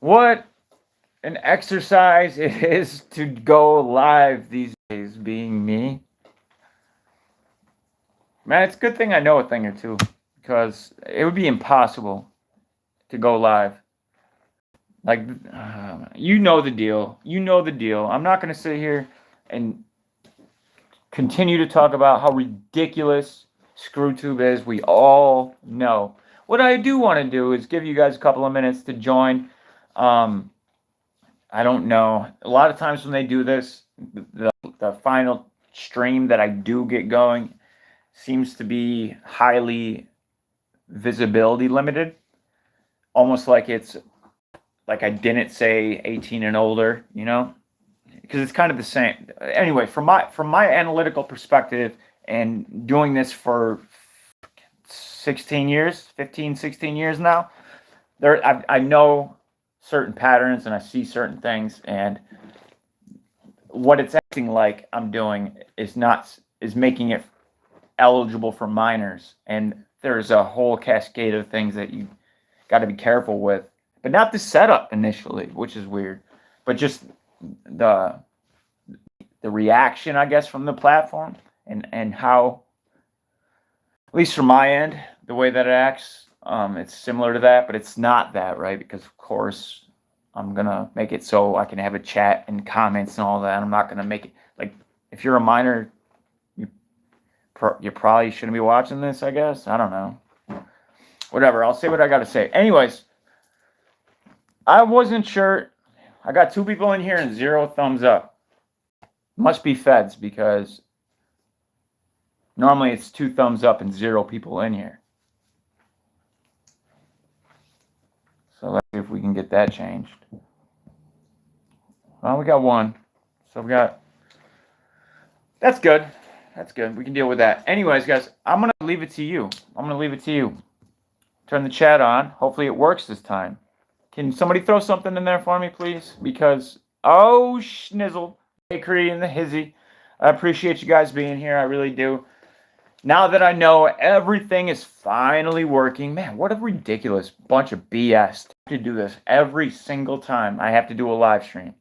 what an exercise it is to go live these days, being me. Man, it's a good thing I know a thing or two because it would be impossible to go live. Like, you know the deal. You know the deal. I'm not going to sit here and continue to talk about how ridiculous ScrewTube is. We all know. What I do want to do is give you guys a couple of minutes to join. Um, I don't know. A lot of times when they do this, the final stream that I do get going seems to be highly visibility limited. Almost like it's like I didn't say 18 and older, you know? Because it's kind of the same. Anyway, from my analytical perspective and doing this for 16 years, 15, 16 years now, I know certain patterns and I see certain things, and what it's acting like I'm doing is making it eligible for minors, and there's a whole cascade of things that you got to be careful with, but not the setup initially, which is weird, but just the the reaction, I guess, from the platform, and how, at least from my end, the way that it acts, it's similar to that, but it's not that, right? Because of course I'm gonna make it so I can have a chat and comments and all that. I'm not gonna make it like, if you're a minor, you probably shouldn't be watching this, I guess. I don't know. Whatever. I'll say what I gotta say. Anyways, I wasn't sure. I got 2 people in here and 0 thumbs up. Must be feds, because normally it's 2 thumbs up and 0 people in here. So let's see if we can get that changed. Well, we got 1. So we got. That's good. That's good. We can deal with that. Anyways, guys, I'm going to leave it to you. Turn the chat on. Hopefully it works this time. Can somebody throw something in there for me, please? Because, oh, schnizzle. Bakery and the hizzy. I appreciate you guys being here. I really do. Now that I know everything is finally working, man, what a ridiculous bunch of BS to do this every single time I have to do a live stream.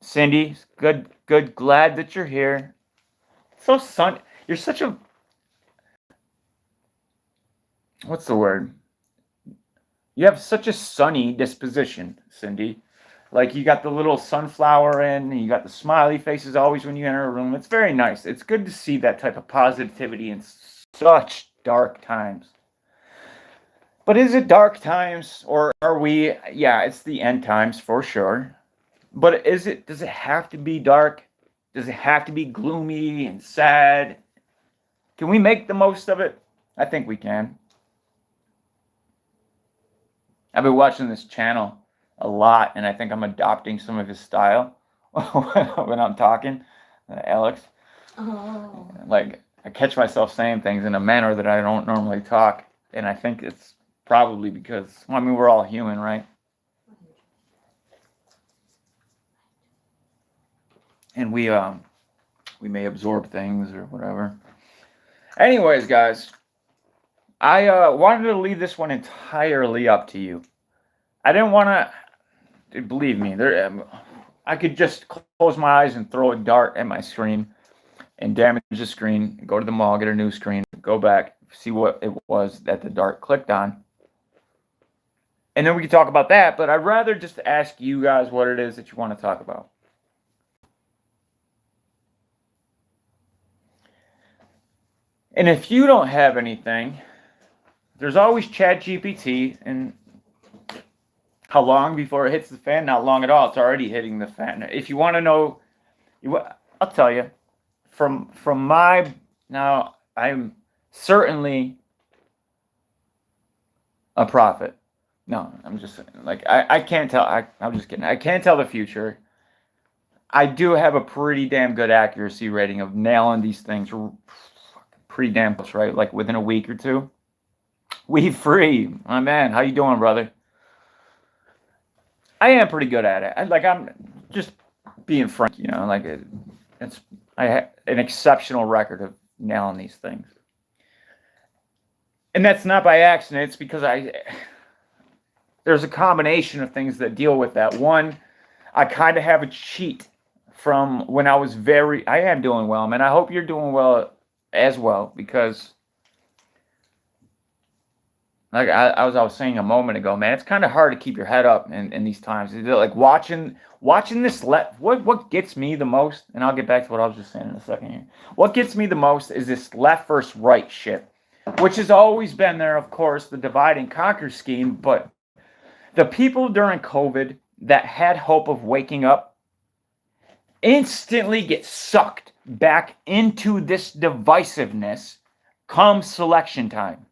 Cindy, good, glad that you're here. So sun, you're such a, what's the word? You have such a sunny disposition, Cindy. Like, you got the little sunflower in, and you got the smiley faces always when you enter a room. It's very nice. It's good to see that type of positivity in such dark times. But is it dark times, or are we? Yeah, it's the end times for sure. But does it have to be dark? Does it have to be gloomy and sad? Can we make the most of it? I think we can. I've been watching this channel a lot, and I think I'm adopting some of his style when I'm talking, Alex. Oh. Like, I catch myself saying things in a manner that I don't normally talk, and I think it's probably because, well, I mean, we're all human, right? And we may absorb things or whatever. Anyways, guys, I wanted to leave this one entirely up to you. I didn't want to. Believe me, I could just close my eyes and throw a dart at my screen and damage the screen, go to the mall, get a new screen, go back, see what it was that the dart clicked on. And then we can talk about that, but I'd rather just ask you guys what it is that you want to talk about. And if you don't have anything, there's always ChatGPT, and how long before it hits the fan? Not long at all. It's already hitting the fan. If you want to know, I'll tell you. From my, now, I'm certainly a prophet. No, I'm just saying. Like, I can't tell. I'm just kidding. I can't tell the future. I do have a pretty damn good accuracy rating of nailing these things pretty damn close, right? Like within a week or 2. We free, my man. How you doing, brother? I am pretty good at it. I'm just being frank, like I have an exceptional record of nailing these things. And that's not by accident. It's because there's a combination of things that deal with that. One, I kind of have a cheat from when I was I am doing well, man. I hope you're doing well as well, because like I was saying a moment ago, man, it's kind of hard to keep your head up in these times. Like watching this. What gets me the most, and I'll get back to what I was just saying in a second here. What gets me the most is this left versus right shit, which has always been there, of course, the divide and conquer scheme. But the people during COVID that had hope of waking up instantly get sucked back into this divisiveness come selection time.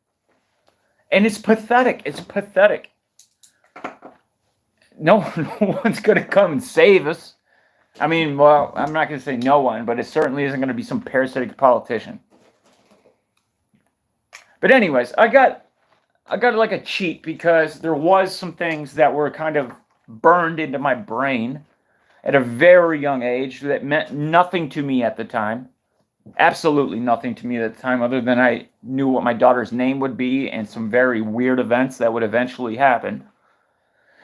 And it's pathetic. It's pathetic. No one's going to come and save us. I mean, well, I'm not going to say no one, but it certainly isn't going to be some parasitic politician. But anyways, I got like a cheat, because there was some things that were kind of burned into my brain at a very young age that meant nothing to me at the time. Absolutely nothing to me at the time, other than I knew what my daughter's name would be and some very weird events that would eventually happen.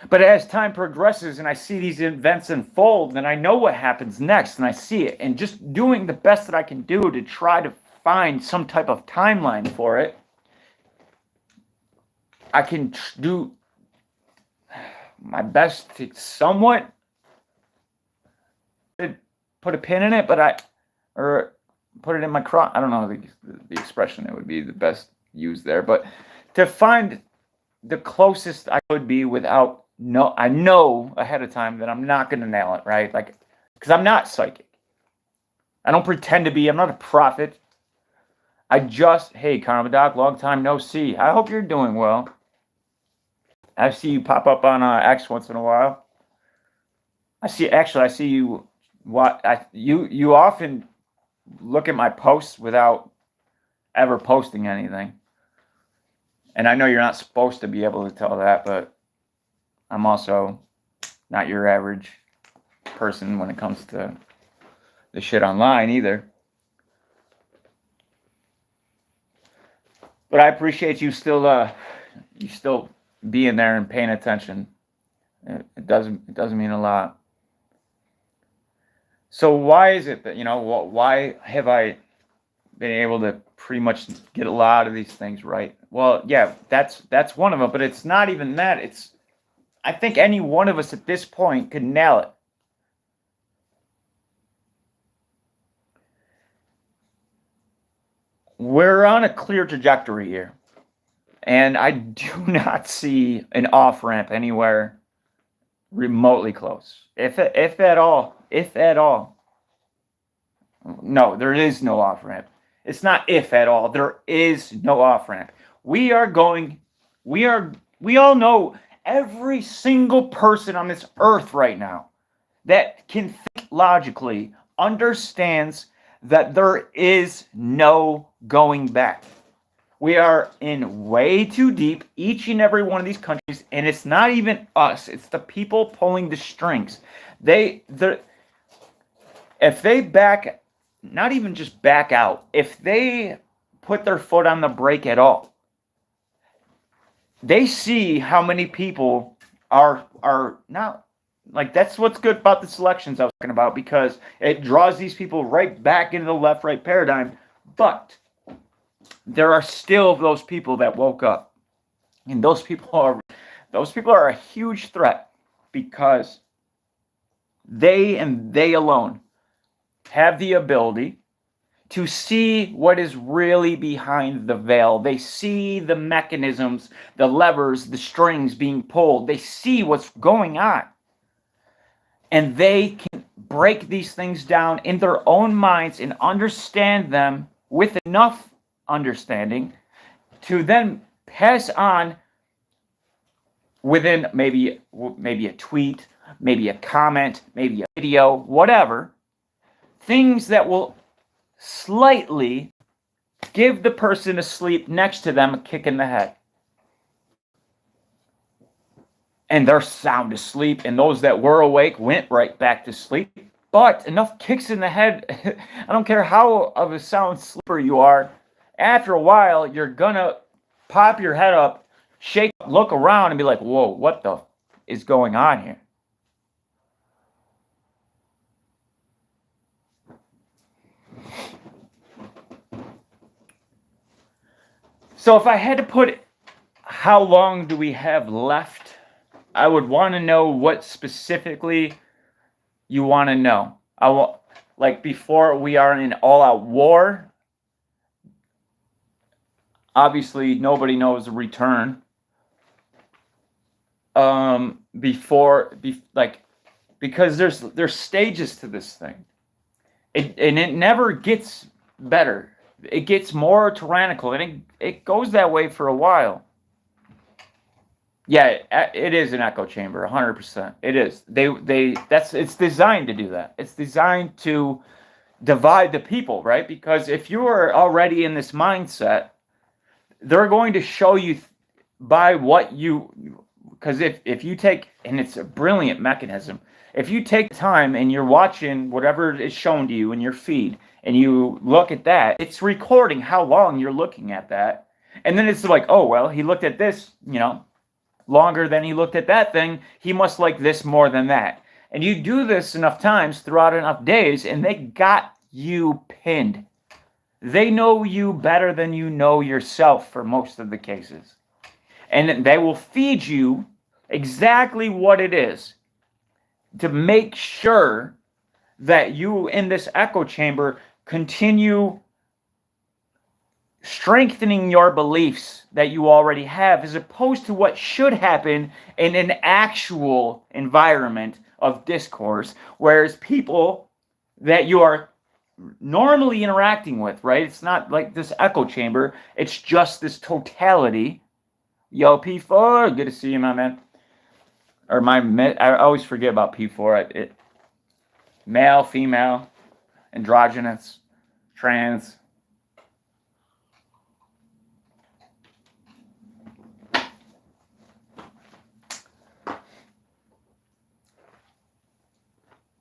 But as time progresses and I see these events unfold, then I know what happens next, and I see it. And just doing the best that I can do to try to find some type of timeline for it, I can do my best to somewhat put a pin in it, or put it in my cross. I don't know the expression that would be the best used there, but to find the closest I could be without I know ahead of time that I'm not going to nail it, right? Like, because I'm not psychic. I don't pretend to be. I'm not a prophet. Hey, Karma Doc, long time no see. I hope you're doing well. I see you pop up on X once in a while. I see you. You often look at my posts without ever posting anything. And I know you're not supposed to be able to tell that, but I'm also not your average person when it comes to the shit online either. But I appreciate you still being there and paying attention. It doesn't mean a lot. So why is it that, why have I been able to pretty much get a lot of these things right? Well, yeah, that's one of them, but it's not even that. I think any one of us at this point could nail it. We're on a clear trajectory here, and I do not see an off-ramp anywhere remotely close. If at all. No, there is no off-ramp. It's not if at all. There is no off-ramp. We all know every single person on this earth right now that can think logically understands that there is no going back. We are in way too deep, each and every one of these countries, and it's not even us. It's the people pulling the strings. If they not even just back out, if they put their foot on the brake at all, they see how many people are not, like, that's what's good about the selections I was talking about, because it draws these people right back into the left-right paradigm. But there are still those people that woke up, and those people are a huge threat, because they and they alone have the ability to see what is really behind the veil. They see the mechanisms, the levers, the strings being pulled. They see what's going on. And they can break these things down in their own minds and understand them with enough understanding to then pass on within maybe a tweet, maybe a comment, maybe a video, whatever, things that will slightly give the person asleep next to them a kick in the head. And they're sound asleep, and those that were awake went right back to sleep. But enough kicks in the head, I don't care how of a sound sleeper you are, after a while, you're gonna pop your head up, look around and be like, whoa, what the is going on here? So if I had to put how long do we have left, I would want to know what specifically you want to know. Like before we are in all-out war. Obviously, nobody knows the return. Because there's stages to this thing, and it never gets better. It gets more tyrannical, and it goes that way for a while. Yeah, it is an echo chamber, 100%. It is. It's designed to do that. It's designed to divide the people, right? Because if you are already in this mindset, they're going to show you by what you, because if you take, and it's a brilliant mechanism, if you take time and you're watching whatever is shown to you in your feed and you look at that, it's recording how long you're looking at that. And then it's like, oh, well, he looked at this, longer than he looked at that thing. He must like this more than that. And you do this enough times throughout enough days, and they got you pinned. They know you better than you know yourself for most of the cases. And they will feed you exactly what it is to make sure that you in this echo chamber continue strengthening your beliefs that you already have, as opposed to what should happen in an actual environment of discourse, whereas people that you are normally interacting with, right? It's not like this echo chamber. It's just this totality. Yo, P4, good to see you, my man. Or I always forget about P4. Male, female, androgynous, trans.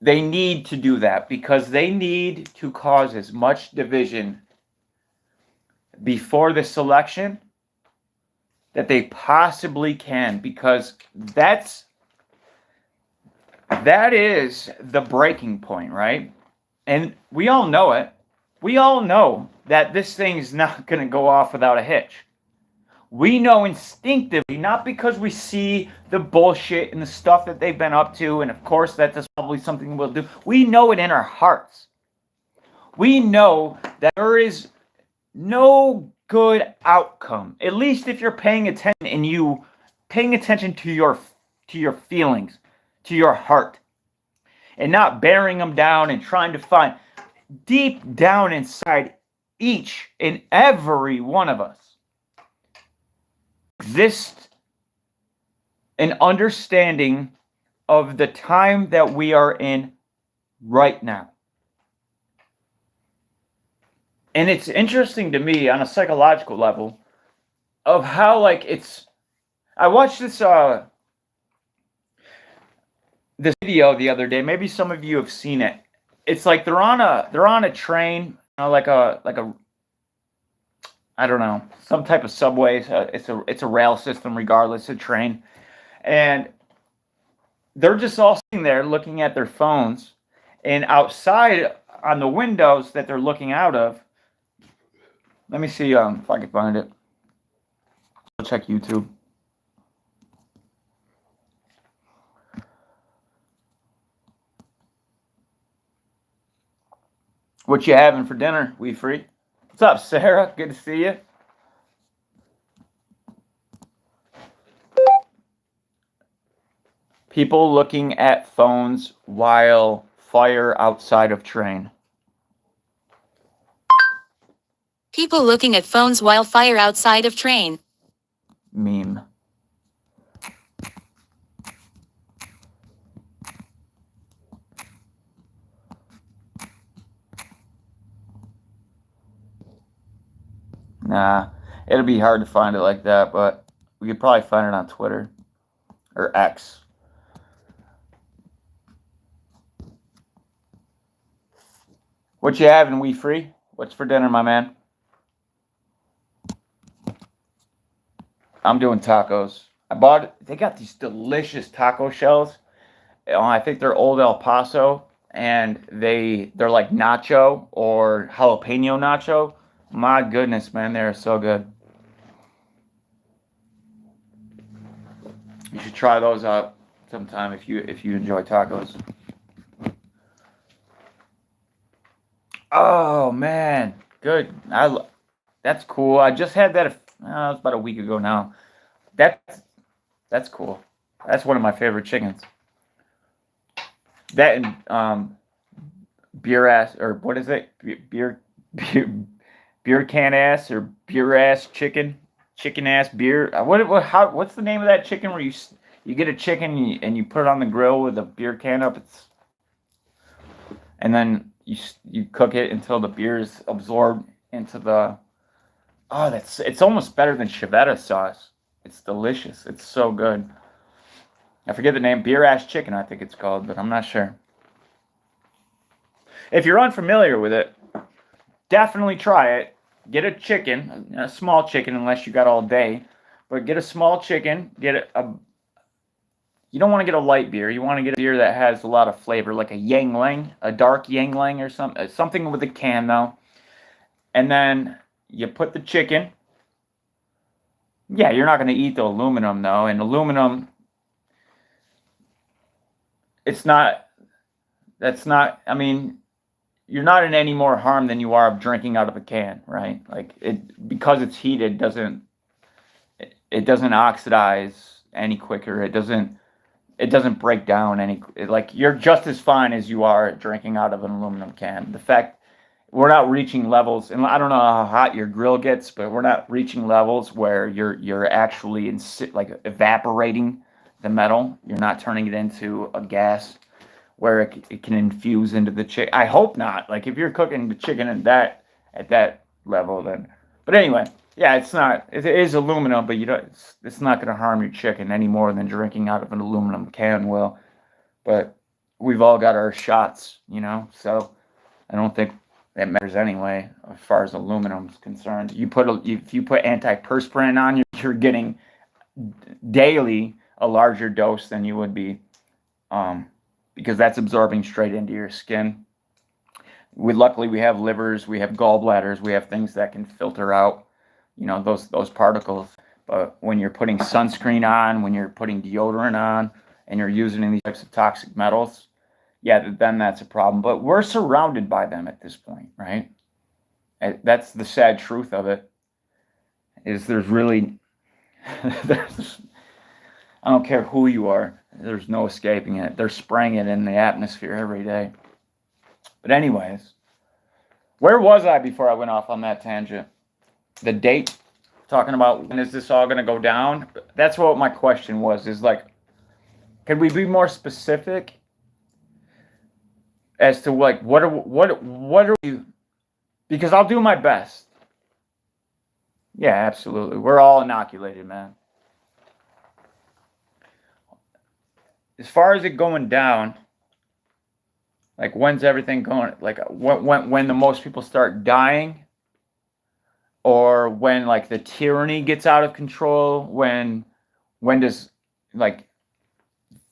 They need to do that because they need to cause as much division before this election that they possibly can, because that is the breaking point, right? And we all know it. We all know that this thing is not going to go off without a hitch. We know instinctively, not because we see the bullshit and the stuff that they've been up to, and of course that's probably something we'll do. We know it in our hearts. We know that there is no good outcome, at least if you're paying attention and you paying attention to your feelings, to your heart, and not bearing them down and trying to find deep down inside each and every one of us exists an understanding of the time that we are in right now. And it's interesting to me on a psychological level of how, like, I watched this video the other day. Maybe some of you have seen it. It's like they're on a train, like a I don't know, some type of subway. It's a rail system, regardless of train, and they're just all sitting there looking at their phones, and outside on the windows that they're looking out of. Let me see if I can find it. I'll check YouTube. What you having for dinner, We Free? What's up, Sarah? Good to see you. People looking at phones while fire outside of train. People looking at phones while fire outside of train. Meme. Nah, it'll be hard to find it like that, but we could probably find it on Twitter or X. What you having, We Free? What's for dinner, my man? I'm doing tacos. They got these delicious taco shells. I think they're Old El Paso, and they're like nacho or jalapeno nacho. My goodness, man, they're so good. You should try those out sometime if you enjoy tacos. Oh man, good. That's cool. I just had that. It was about a week ago now. That's cool. That's one of my favorite chickens. That and beer ass, or what is it? Beer beer can ass, or beer ass chicken ass beer. What's the name of that chicken where you get a chicken and you put it on the grill with a beer can up? And then you cook it until the beer is absorbed into the. Oh, it's almost better than Chivetta sauce. It's delicious. It's so good. I forget the name. Beer ass chicken, I think it's called, but I'm not sure. If you're unfamiliar with it, definitely try it. Get a chicken, a small chicken, unless you got all day. But get a small chicken. You don't want to get a light beer. You want to get a beer that has a lot of flavor, like a Yangling, a dark Yangling or something with a can though. And then you put the chicken. Yeah, you're not going to eat the aluminum though, and aluminum. That's not. I mean, you're not in any more harm than you are of drinking out of a can, right? Like because it's heated it doesn't oxidize any quicker. It doesn't break down any, like you're just as fine as you are drinking out of an aluminum can. The fact we're not reaching levels, and I don't know how hot your grill gets, but we're not reaching levels where you're actually like evaporating the metal. You're not turning it into a gas where it can infuse into the chicken. I hope not. Like if you're cooking the chicken at that level, then. But anyway, yeah, it's not. It is aluminum, but it's not going to harm your chicken any more than drinking out of an aluminum can will. But we've all got our shots, So I don't think it matters anyway as far as aluminum's concerned. If you put antiperspirant on, you're getting daily a larger dose than you would be, because that's absorbing straight into your skin. Luckily we have livers, we have gallbladders, we have things that can filter out, those particles. But when you're putting sunscreen on, when you're putting deodorant on, and you're using these types of toxic metals, yeah, then that's a problem. But we're surrounded by them at this point, right? That's the sad truth of it. Is there's really, I don't care who you are, there's no escaping it. They're spraying it in the atmosphere every day. But anyways, where was I before I went off on that tangent? The date, talking about when is this all going to go down? That's what my question was, is like, can we be more specific as to like what are you, because I'll do my best. Yeah, absolutely. We're all inoculated, man. As far as it going down, like when's everything going, like when the most people start dying, or when like the tyranny gets out of control, when does like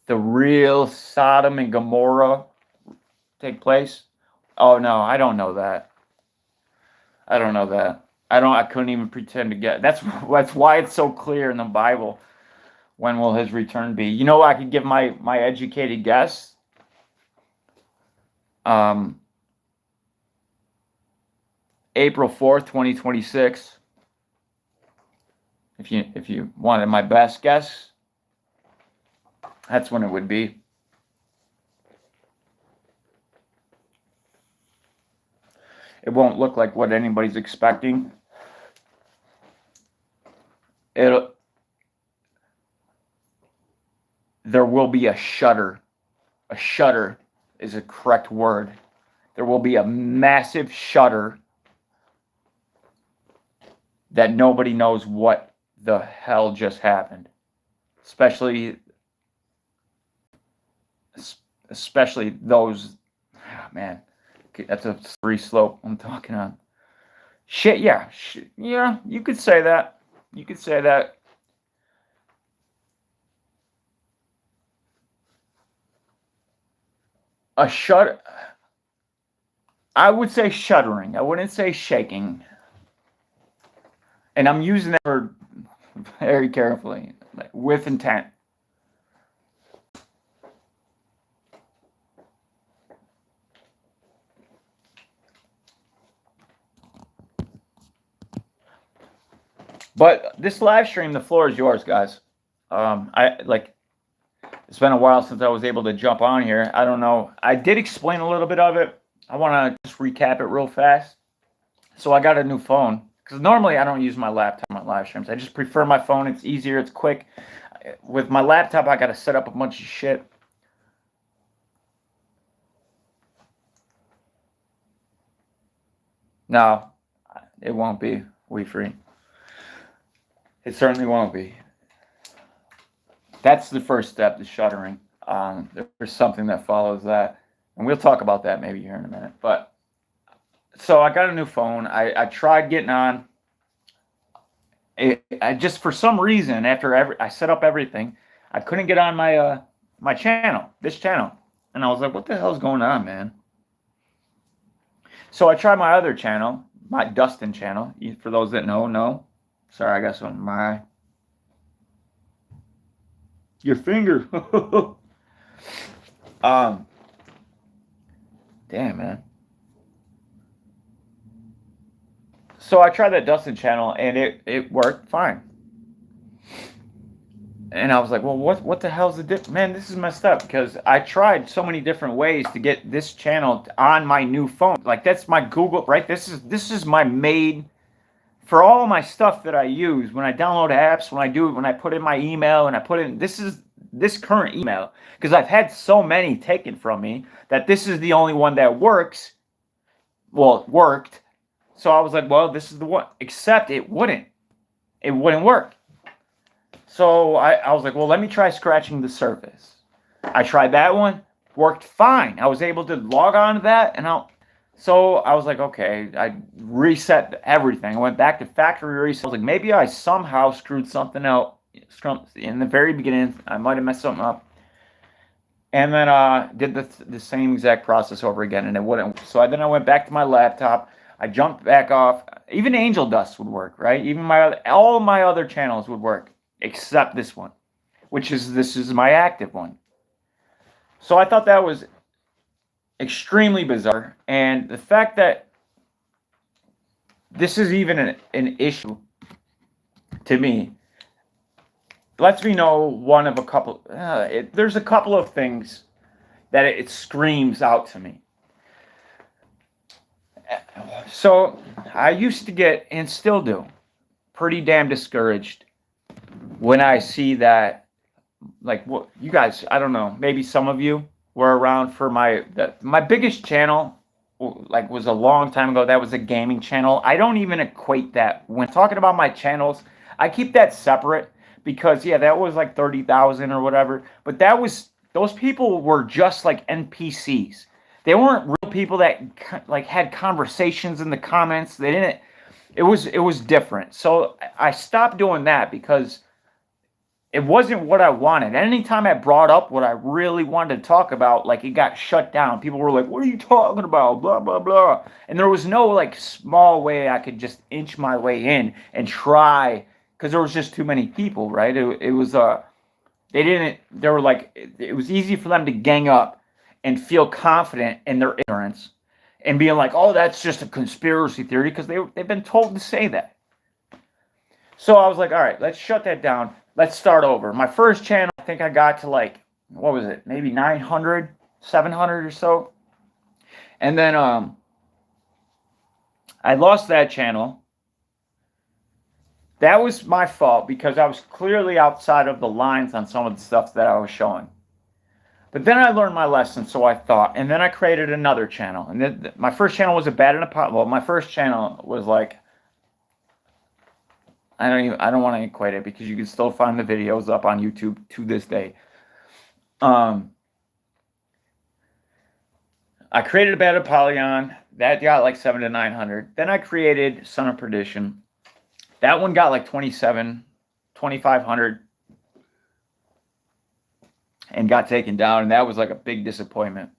the real Sodom and Gomorrah take place? Oh no, I don't know that. I couldn't even pretend to get. That's why it's so clear in the Bible. When will his return be? I could give my educated guess. April 4th, 2026. If you wanted my best guess, that's when it would be. It won't look like what anybody's expecting. There will be a shudder. A shudder is a correct word. There will be a massive shudder that nobody knows what the hell just happened. Especially those, man, that's a slippery slope I'm talking on. Yeah, you could say that. a shut. I would say shuddering. I wouldn't say shaking. And I'm using that word very carefully, like, with intent. But this live stream, the floor is yours, guys. It's been a while since I was able to jump on here. I don't know. I did explain a little bit of it. I want to just recap it real fast. So I got a new phone because normally I don't use my laptop on live streams. I just prefer my phone. It's easier. It's quick. With my laptop, I got to set up a bunch of shit. No, it won't be WeFree. It certainly won't be. That's the first step, the shuttering. There's something that follows that. And we'll talk about that maybe here in a minute. But so I got a new phone. I tried getting on. I just, for some reason, after I set up everything, I couldn't get on my channel, this channel. And I was like, what the hell's going on, man? So I tried my other channel, my Dustin channel. For those that know. Sorry, I got some your finger. Damn, man. So I tried that Dustin channel and it worked fine. And I was like, well, what the hell's the difference? Man, this is messed up because I tried so many different ways to get this channel on my new phone. Like, that's my Google, right? This is my main, for all my stuff that I use, when I download apps, when I put in my email and I put in, this is this current email, because I've had so many taken from me that this is the only one that works. Well, it worked. So I was like, well, this is the one, except it wouldn't work. So I was like, well, let me try scratching the surface. I tried that one, worked fine. I was able to log on to that, so I was like, okay, I reset everything. I went back to factory reset. I was like, maybe I somehow screwed something out in the very beginning. I might have messed something up. And then did the same exact process over again, and it wouldn't. So then I went back to my laptop. I jumped back off. Even Angel Dust would work, right? Even all my other channels would work, except this one, this is my active one. So I thought that was extremely bizarre, and the fact that this is even an issue to me lets me know one of a couple. There's a couple of things that it screams out to me. So I used to get, and still do, pretty damn discouraged when I see that, like, what you guys, I don't know, maybe some of you were around for my biggest channel, like, was a long time ago. That was a gaming channel. I don't even equate that when talking about my channels. I keep that separate because, yeah, that was like 30,000 or whatever. But those people were just like NPCs. They weren't real people that like had conversations in the comments. They didn't. It was different. So I stopped doing that because it wasn't what I wanted. Anytime I brought up what I really wanted to talk about, like, it got shut down. People were like, what are you talking about? Blah, blah, blah. And there was no, like, small way I could just inch my way in and try, because there was just too many people, right? It was, it was easy for them to gang up and feel confident in their ignorance and being like, oh, that's just a conspiracy theory, because they've been told to say that. So I was like, all right, let's shut that down. Let's start over. My first channel, I think I got to, like, what was it? Maybe 900, 700 or so. And then I lost that channel. That was my fault because I was clearly outside of the lines on some of the stuff that I was showing. But then I learned my lesson, so I thought, and then I created another channel. And then my first channel was a bad in a pot. Well, my first channel was like, I don't want to equate it because you can still find the videos up on YouTube to this day. I created a Battle Polygon that got like 700 to 900. Then I created Son of Perdition. That one got like 2,500 and got taken down, and that was like a big disappointment.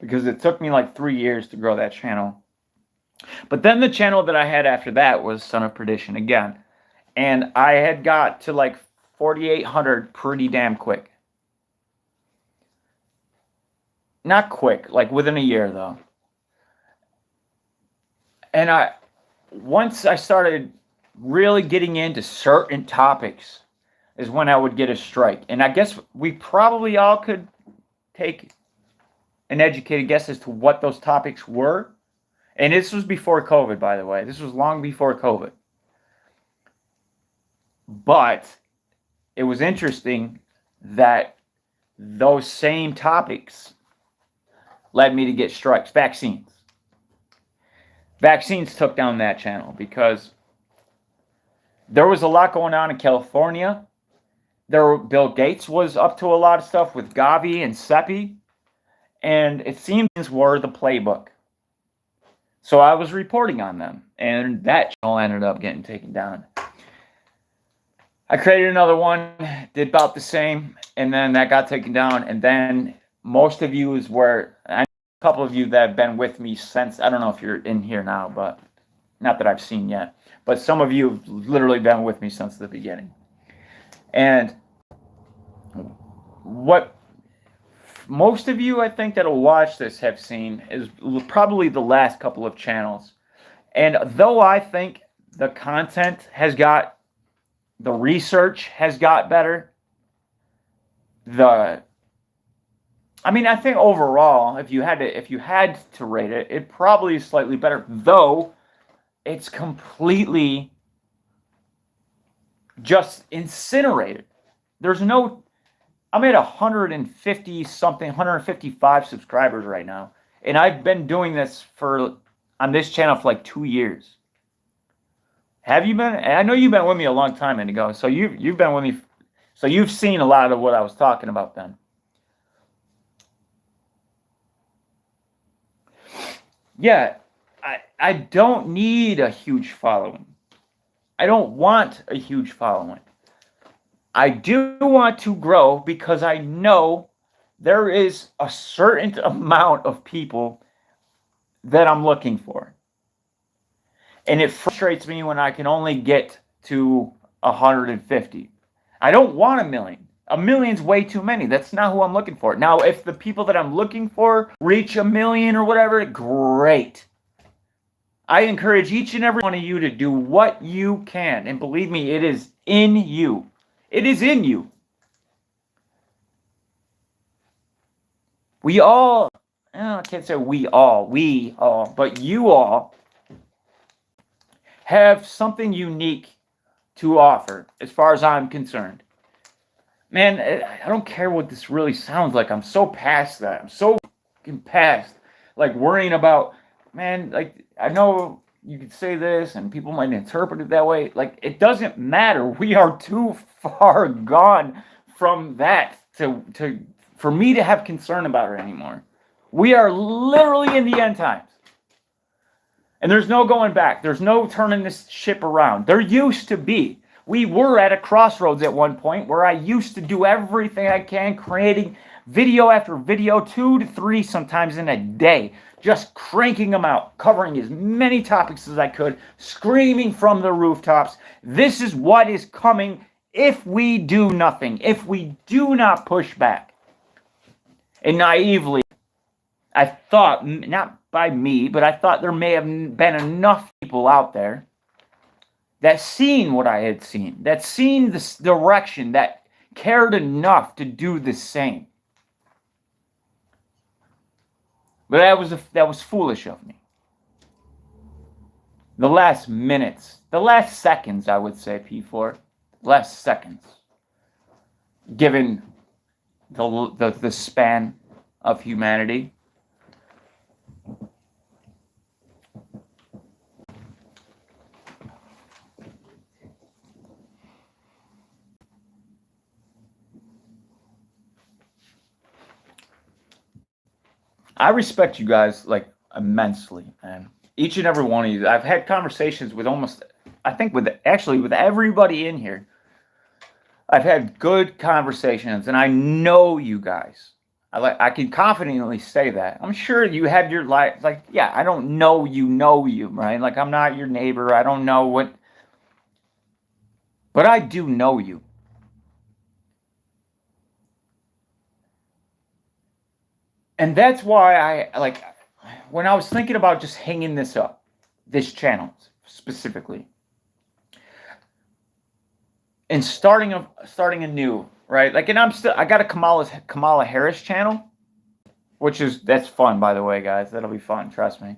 because it took me like 3 years to grow that channel. But then the channel that I had after that was Son of Perdition again. And I had got to like 4,800 pretty damn quick. Not quick, like within a year though. And once I started really getting into certain topics is when I would get a strike. And I guess we probably all could take an educated guess as to what those topics were. And this was before COVID, by the way. This was long before COVID. But it was interesting that those same topics led me to get strikes. Vaccines. Vaccines took down that channel because there was a lot going on in California. Bill Gates was up to a lot of stuff with Gavi and CEPI. And it seemed things were the playbook. So I was reporting on them. And that channel ended up getting taken down. I created another one, did about the same, and then that got taken down. And then most of you is where, I know a couple of you that have been with me since, I don't know if you're in here now, but not that I've seen yet. But some of you have literally been with me since the beginning. And what most of you, I think, that'll watch this have seen is probably the last couple of channels. And though I think the content has got, the research has got better, I think overall, if you had to rate it, it probably is slightly better, though it's completely just incinerated. There's no, I'm at 150 something, 155 subscribers right now. And I've been doing this on this channel for like 2 years. Have you been? I know you've been with me a long time, Indigo. So you've been with me. So you've seen a lot of what I was talking about then. Yeah, I don't need a huge following. I don't want a huge following. I do want to grow because I know there is a certain amount of people that I'm looking for. And it frustrates me when I can only get to 150. I don't want 1 million. 1 million's way too many. That's not who I'm looking for. Now, if the people that I'm looking for reach 1 million or whatever, great. I encourage each and every one of you to do what you can. And believe me, it is in you. It is in you. We all, I can't say we all, but you all have something unique to offer as far as I'm concerned. Man, I don't care what this really sounds like. I'm so past that. I'm so past like worrying about, man, like I know you could say this and people might interpret it that way. Like it doesn't matter. We are too far gone from that for me to have concern about it anymore. We are literally in the end times. And there's no going back. There's no turning this ship around. There used to be. We were at a crossroads at one point where I used to do everything I can, creating video after video, 2 to 3 sometimes in a day, just cranking them out, covering as many topics as I could, screaming from the rooftops. This is what is coming if we do nothing, if we do not push back. And naively, I thought, not by me, but I thought there may have been enough people out there that seen what I had seen, that seen this direction, that cared enough to do the same. But that was foolish of me. The last minutes, the last seconds, I would say, P4, last seconds, given the span of humanity. I respect you guys like immensely, man. Each and every one of you. I've had conversations with with everybody in here. I've had good conversations, and I know you guys. I can confidently say that. I'm sure you have your life. Like, yeah, I don't know you, right? Like, I'm not your neighbor. I don't know what, but I do know you. And that's why I like when I was thinking about just hanging this up, this channel specifically, and starting anew, right? Like, and I got a Kamala Harris channel, which that's fun, by the way, guys. That'll be fun, trust me.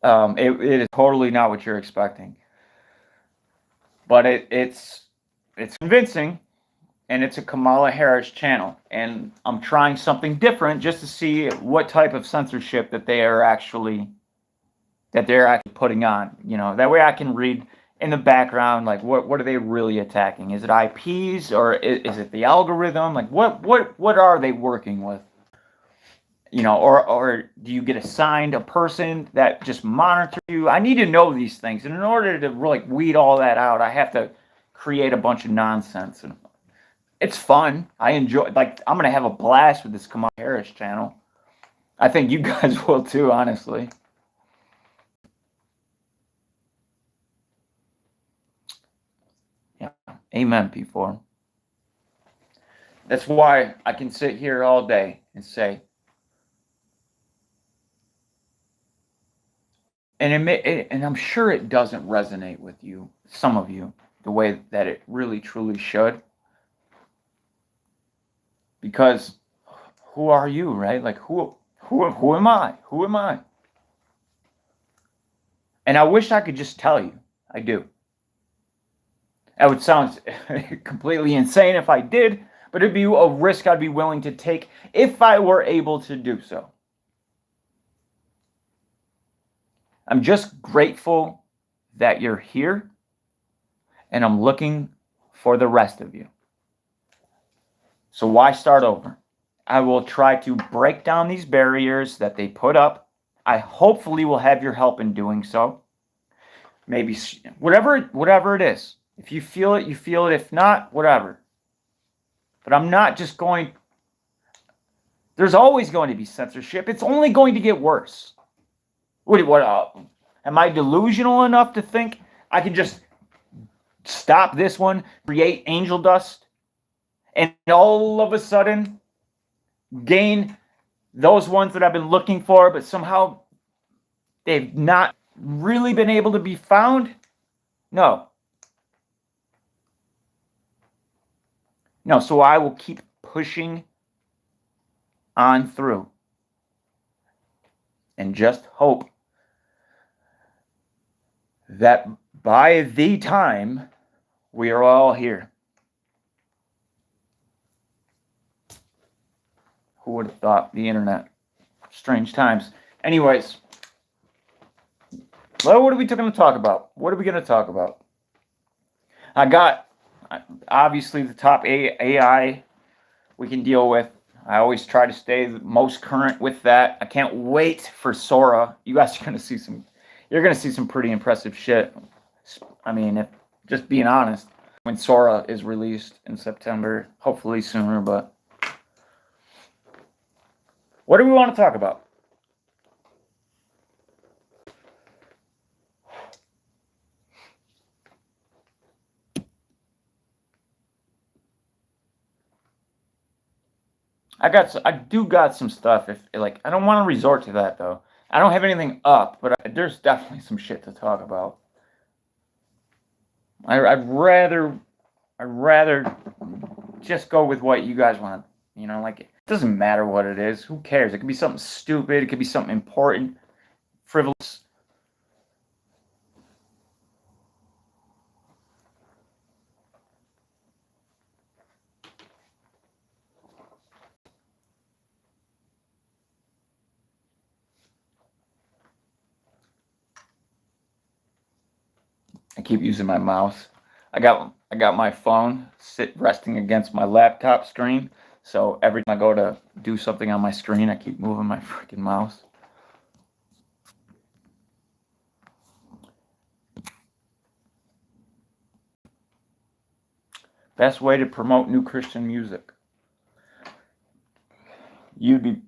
It is totally not what you're expecting, but it's convincing, and it's a Kamala Harris channel, and I'm trying something different just to see what type of censorship that they're actually putting on. That way I can read in the background, like, what are they really attacking? Is it IPs, or is it the algorithm? Like, what are they working with? Or do you get assigned a person that just monitors you? I need to know these things, and in order to really weed all that out, I have to create a bunch of nonsense, and it's fun. I enjoy. Like, I'm gonna have a blast with this Kamala Harris channel. I think you guys will too, honestly. Yeah, amen, P4. That's why I can sit here all day and say, and admit it, and I'm sure it doesn't resonate with you, some of you, the way that it really truly should. Because who are you, right? Like, who am I? Who am I? And I wish I could just tell you. I do. That would sound completely insane if I did, but it'd be a risk I'd be willing to take if I were able to do so. I'm just grateful that you're here, and I'm looking for the rest of you. So why start over? I will try to break down these barriers that they put up. I hopefully will have your help in doing so. Maybe whatever it is. If you feel it, you feel it. If not, whatever. But I'm not just going. There's always going to be censorship. It's only going to get worse. Am I delusional enough to think I can just stop this one, create angel dust, and all of a sudden gain those ones that I've been looking for, but somehow they've not really been able to be found? No. No, so I will keep pushing on through and just hope that by the time we are all here. Who would have thought? The internet. Strange times. Anyways, well, what are we going to talk about? What are we going to talk about? I got, obviously, the top AI we can deal with. I always try to stay the most current with that. I can't wait for Sora. You guys are going to see you're going to see some pretty impressive shit. I mean, just being honest, when Sora is released in September, hopefully sooner, but what do we want to talk about? I do got some stuff. If like, I don't want to resort to that though. I don't have anything up, but there's definitely some shit to talk about. I'd rather just go with what you guys want. Like, it doesn't matter what it is. Who cares? It could be something stupid. It could be something important, frivolous. I keep using my mouse. I got my phone resting against my laptop screen. So every time I go to do something on my screen, I keep moving my freaking mouse. Best way to promote new Christian music. You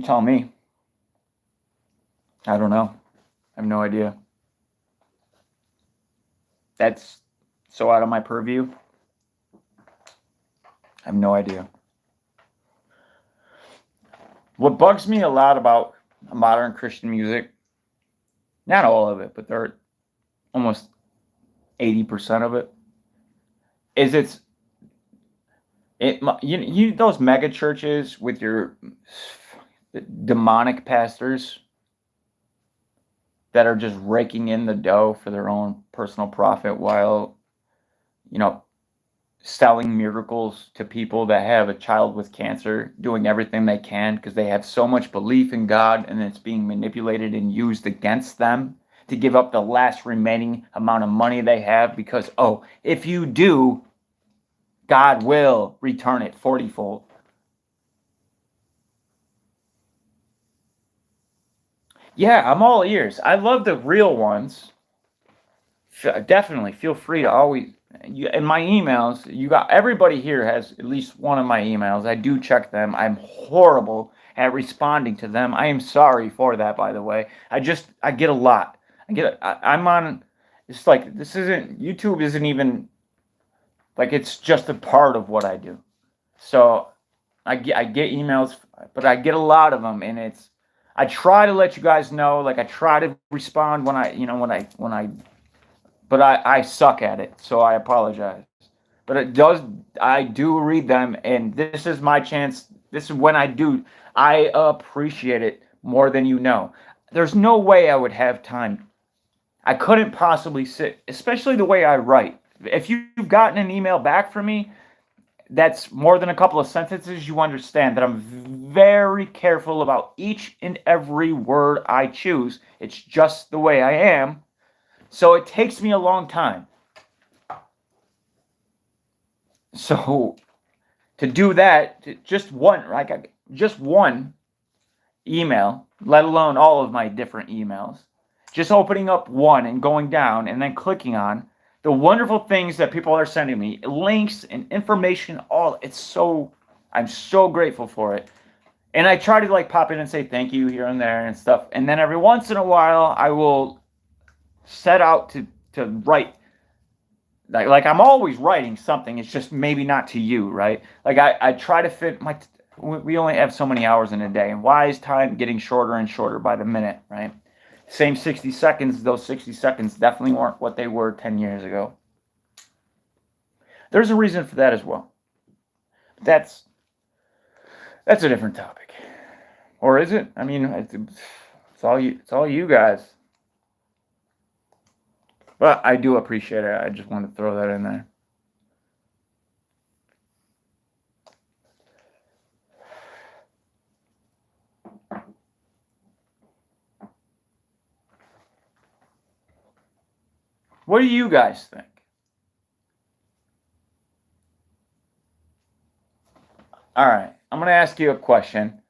tell me. I don't know. I have no idea. That's so out of my purview. I have no idea. What bugs me a lot about modern Christian music, not all of it, but they're almost 80% of it, is you those mega churches with your demonic pastors that are just raking in the dough for their own personal profit while, you know, selling miracles to people that have a child with cancer, doing everything they can because they have so much belief in God and it's being manipulated and used against them to give up the last remaining amount of money they have because, oh, if you do, God will return it 40-fold. Yeah, I'm all ears. I love the real ones. Definitely feel free to always in my emails. You got everybody here has at least one of my emails. I do check them. I'm horrible at responding to them. I am sorry for that, by the way. I get a lot. I'm on. It's like this isn't YouTube. Isn't even like it's just a part of what I do. So I get emails, but I get a lot of them, and it's. I try to let you guys know. Like I try to respond when I but I suck at it, so I apologize. But I do read them, and this is my chance. This is when I do. I appreciate it more than you know. There's no way I would have time. I couldn't possibly sit, especially the way I write. If you've gotten an email back from me that's more than a couple of sentences, you understand that I'm very careful about each and every word I choose. It's just the way I am. So it takes me a long time. So to do that, just one email, let alone all of my different emails, just opening up one and going down and then clicking on the wonderful things that people are sending me, links and information, I'm so grateful for it. And I try to like pop in and say thank you here and there and stuff. And then every once in a while I will set out to write like I'm always writing something. It's just maybe not to you, right? Like I try to fit we only have so many hours in a day, and why is time getting shorter and shorter by the minute, right? Same 60 seconds, those 60 seconds definitely weren't what they were 10 years ago. There's a reason for that as well. That's a different topic. Or is it? I mean, it's all you guys. But I do appreciate it. I just wanted to throw that in there. What do you guys think? All right, I'm going to ask you a question,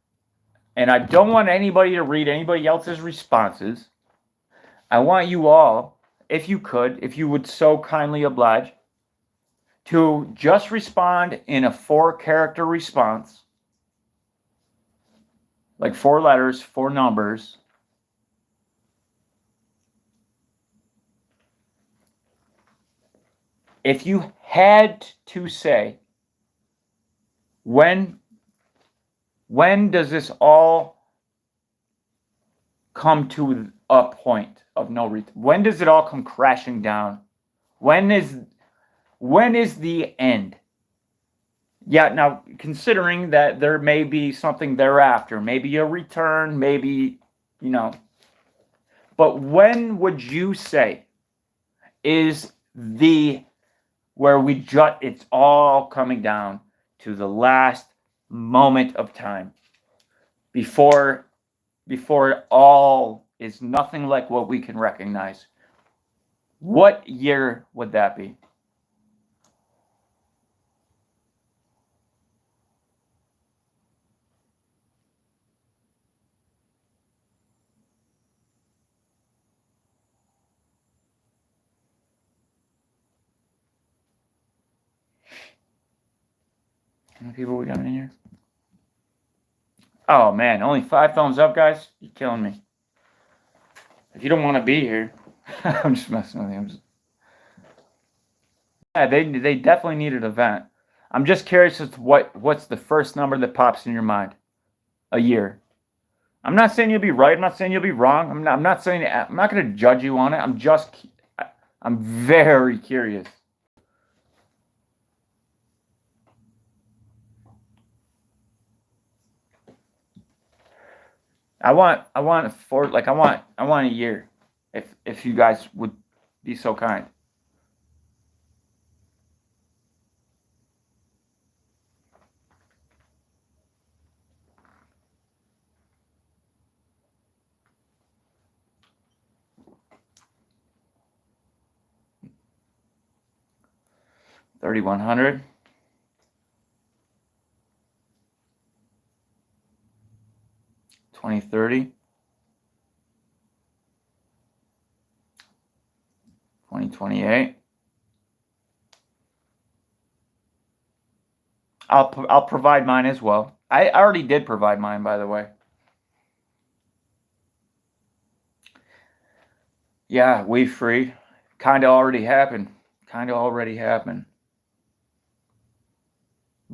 and I don't want anybody to read anybody else's responses. I want you all, if you would so kindly oblige, to just respond in a 4-character response, like 4 letters, 4 numbers. If you had to say, when does this all come to a point of no return? When does it all come crashing down? When is the end? Yeah, now considering that there may be something thereafter, maybe a return, maybe, but when would you say is where it's all coming down to the last moment of time before it all is nothing like what we can recognize? What year would that be? How many people we got in here? Oh man, only 5 thumbs up, guys. You're killing me. If you don't want to be here, I'm just messing with you. Yeah, they definitely need an event. I'm just curious as to what's the first number that pops in your mind. A year. I'm not saying you'll be right. I'm not saying you'll be wrong. I'm not saying I'm not going to judge you on it. I'm very curious. I want a year. If you guys would be so kind. $3,100. 2030. 2028. I'll provide mine as well. I already did provide mine, by the way. Yeah, we free. Kind of already happened.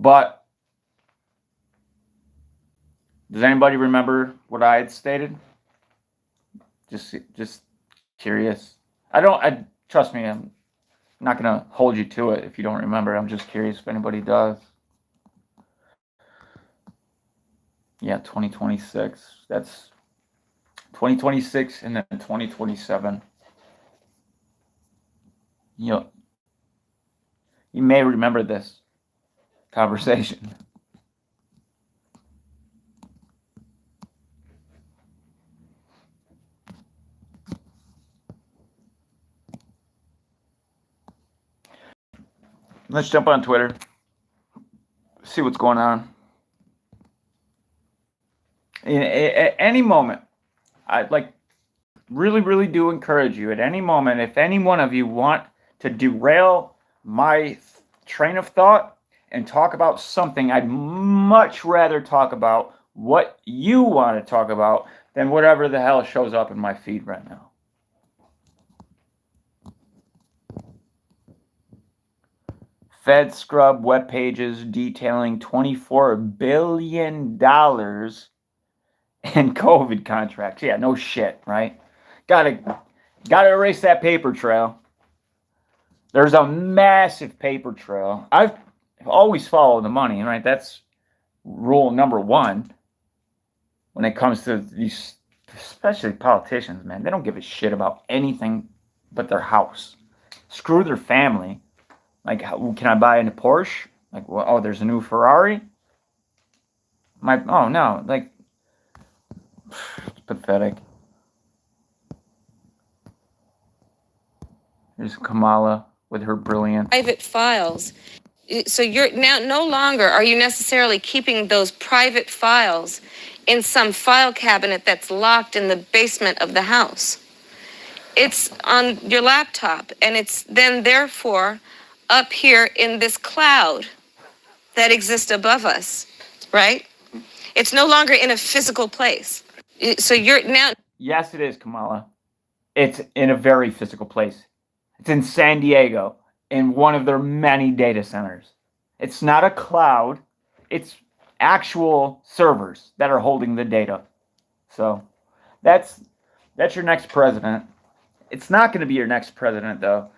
But does anybody remember what I had stated? Just curious. I trust me. I'm not gonna hold you to it if you don't remember. I'm just curious if anybody does. Yeah, 2026. That's 2026 and then 2027. You may remember this conversation. Let's jump on Twitter. See what's going on. At any moment, I really do encourage you at any moment, if any one of you want to derail my train of thought and talk about something, I'd much rather talk about what you want to talk about than whatever the hell shows up in my feed right now. Fed scrub web pages detailing $24 billion in COVID contracts. Yeah, no shit, right? Gotta erase that paper trail. There's a massive paper trail. I've always followed the money, right? That's rule number one when it comes to these, especially politicians, man. They don't give a shit about anything but their house. Screw their family. Like, can I buy a Porsche? Like, well, oh, there's a new Ferrari? Oh, no. Like, it's pathetic. There's Kamala with her brilliance. Private files. So you're now no longer are you necessarily keeping those private files in some file cabinet that's locked in the basement of the house. It's on your laptop, and it's then therefore up here in this cloud that exists above us, right? It's no longer in a physical place. So you're now. Yes, it is, Kamala. It's in a very physical place. It's in San Diego, in one of their many data centers. It's not a cloud. It's actual servers that are holding the data. So that's your next president. It's not going to be your next president, though.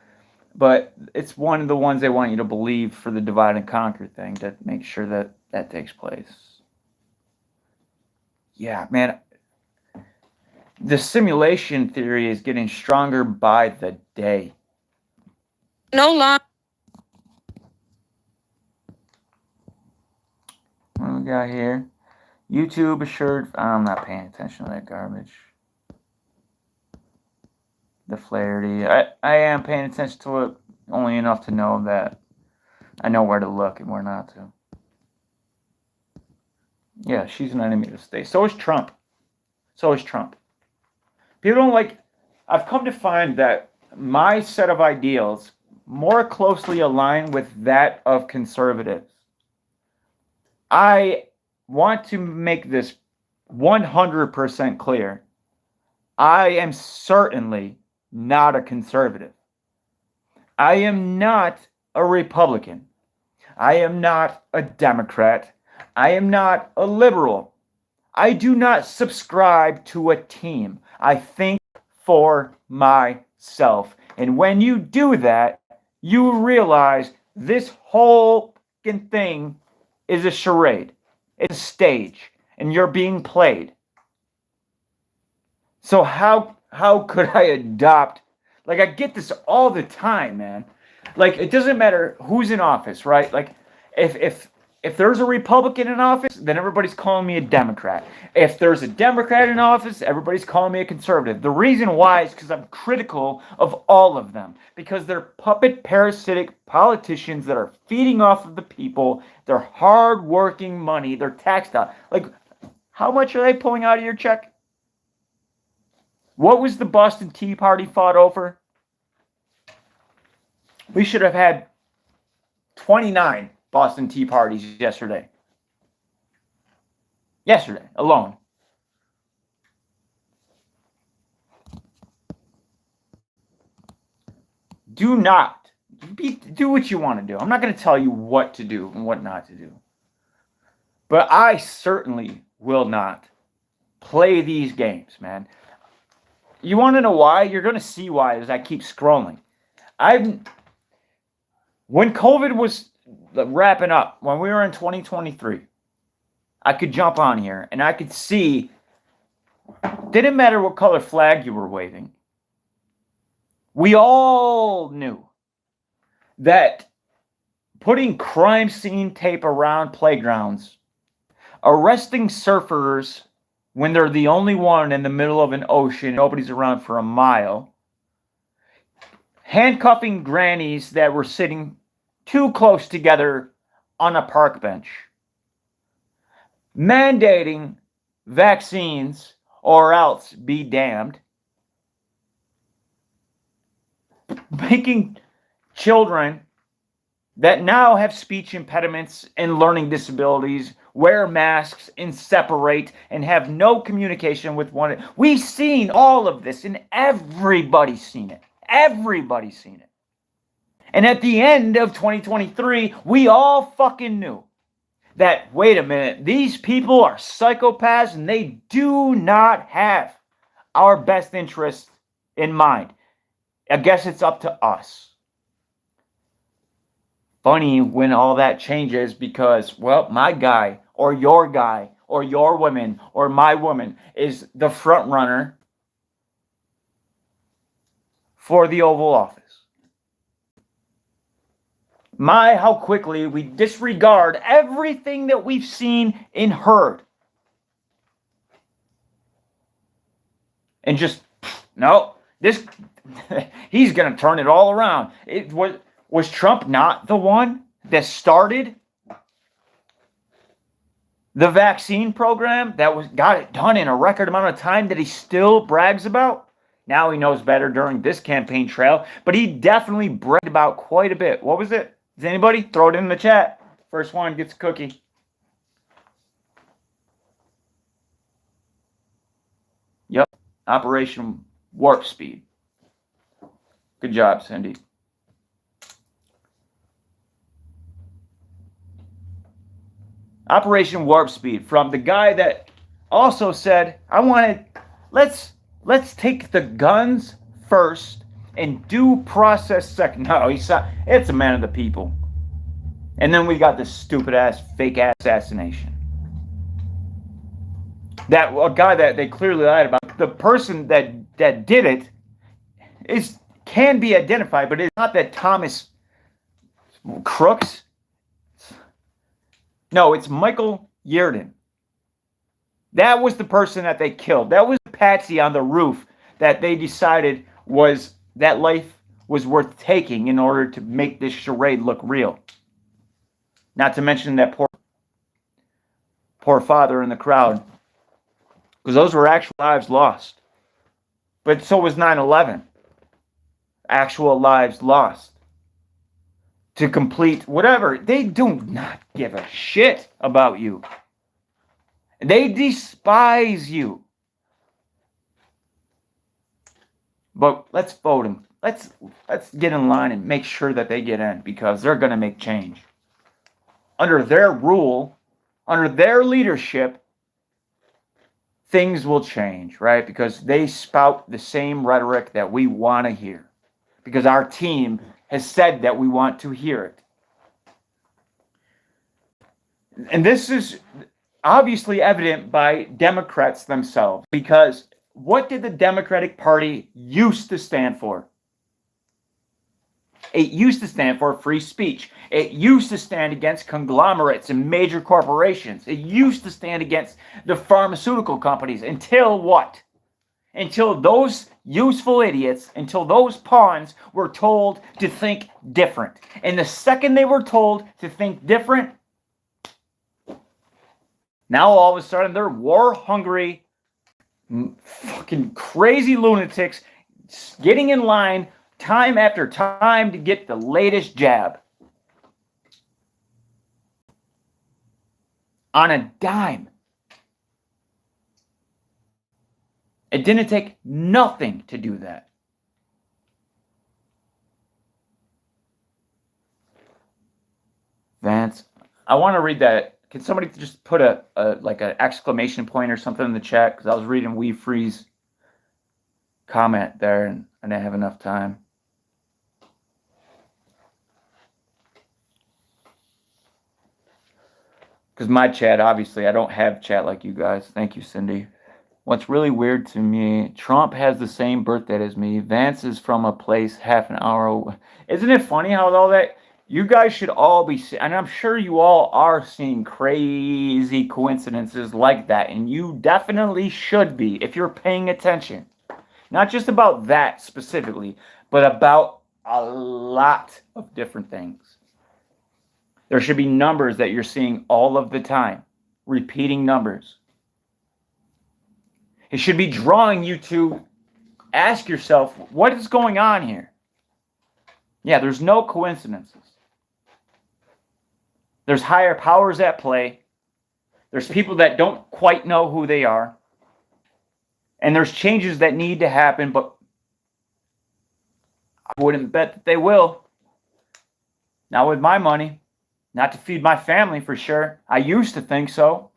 But it's one of the ones they want you to believe for the divide and conquer thing, to make sure that that takes place. Yeah, man. The simulation theory is getting stronger by the day. No longer. What do we got here? YouTube assured. I'm not paying attention to that garbage. The Flaherty. I am paying attention to it only enough to know that I know where to look and where not to. Yeah, she's an enemy of the state. So is Trump. People don't like. I've come to find that my set of ideals more closely align with that of conservatives. I want to make this 100% clear. I am certainly not a conservative. I am not a Republican. I am not a Democrat. I am not a liberal. I do not subscribe to a team. I think for myself. And when you do that, you realize this whole thing is a charade. It's a stage, and you're being played. So how could I adopt? Like, I get this all the time, man. Like, it doesn't matter who's in office, right? Like, if there's a Republican in office, then everybody's calling me a Democrat. If there's a Democrat in office, everybody's calling me a conservative. The reason why is because I'm critical of all of them. Because they're puppet parasitic politicians that are feeding off of the people, their hard-working money, their tax dollars. Like, how much are they pulling out of your check? What was the Boston Tea Party fought over? We should have had 29 Boston Tea Parties yesterday. Yesterday, alone. Do not. Do what you want to do. I'm not going to tell you what to do and what not to do. But I certainly will not play these games, man. You want to know why? You're going to see why as I keep scrolling. When COVID was wrapping up, when we were in 2023, I could jump on here and I could see, didn't matter what color flag you were waving. We all knew that putting crime scene tape around playgrounds, arresting surfers when they're the only one in the middle of an ocean, nobody's around for a mile, handcuffing grannies that were sitting too close together on a park bench, mandating vaccines or else be damned, making children that now have speech impediments and learning disabilities wear masks and separate and have no communication with one another. We've seen all of this and everybody's seen it. Everybody's seen it. And at the end of 2023, we all fucking knew that, wait a minute, these people are psychopaths and they do not have our best interests in mind. I guess it's up to us. Funny when all that changes because, well, my guy or your woman or my woman is the front runner for the Oval Office. How quickly we disregard everything that we've seen and heard. And just, no, he's going to turn it all around. Was Trump not the one that started the vaccine program that got it done in a record amount of time that he still brags about? Now he knows better during this campaign trail, but he definitely bragged about quite a bit. What was it? Does anybody? Throw it in the chat. First one gets a cookie. Yep. Operation Warp Speed. Good job, Cindy. Operation Warp Speed from the guy that also said, let's take the guns first and due process second. No, it's a man of the people. And then we got this stupid ass, fake ass assassination. That a guy that they clearly lied about. The person that did it can be identified, but it's not that Thomas Crooks. No, it's Michael Yeardon. That was the person that they killed. That was Patsy on the roof that they decided that life was worth taking in order to make this charade look real. Not to mention that poor father in the crowd. Because those were actual lives lost. But so was 9/11. Actual lives lost. To complete whatever. They do not give a shit about you. They despise you. But let's vote them. Let's get in line and make sure that they get in, because they're going to make change. Under their rule, under their leadership, things will change, right? Because they spout the same rhetoric that we want to hear. Because our team has said that we want to hear it. And this is obviously evident by Democrats themselves, because what did the Democratic Party used to stand for? It used to stand for free speech. It used to stand against conglomerates and major corporations. It used to stand against the pharmaceutical companies. Until what? Until those useful idiots, until those pawns were told to think different. And the second they were told to think different, now all of a sudden they're war-hungry, fucking crazy lunatics getting in line time after time to get the latest jab. On a dime. It didn't take nothing to do that. Vance, I want to read that. Can somebody just put a like an exclamation point or something in the chat? Because I was reading We Freeze comment there and I didn't have enough time. Because my chat, obviously, I don't have chat like you guys. Thank you, Cindy. What's really weird to me, Trump has the same birthday as me. Vance is from a place half an hour away. Isn't it funny how all that... You guys should all be, and I'm sure you all are seeing crazy coincidences like that, and you definitely should be if you're paying attention. Not just about that specifically, but about a lot of different things. There should be numbers that you're seeing all of the time, repeating numbers. It should be drawing you to ask yourself, what is going on here? Yeah, there's no coincidences. There's higher powers at play. There's people that don't quite know who they are. And there's changes that need to happen, but I wouldn't bet that they will. Not with my money. Not to feed my family, for sure. I used to think so.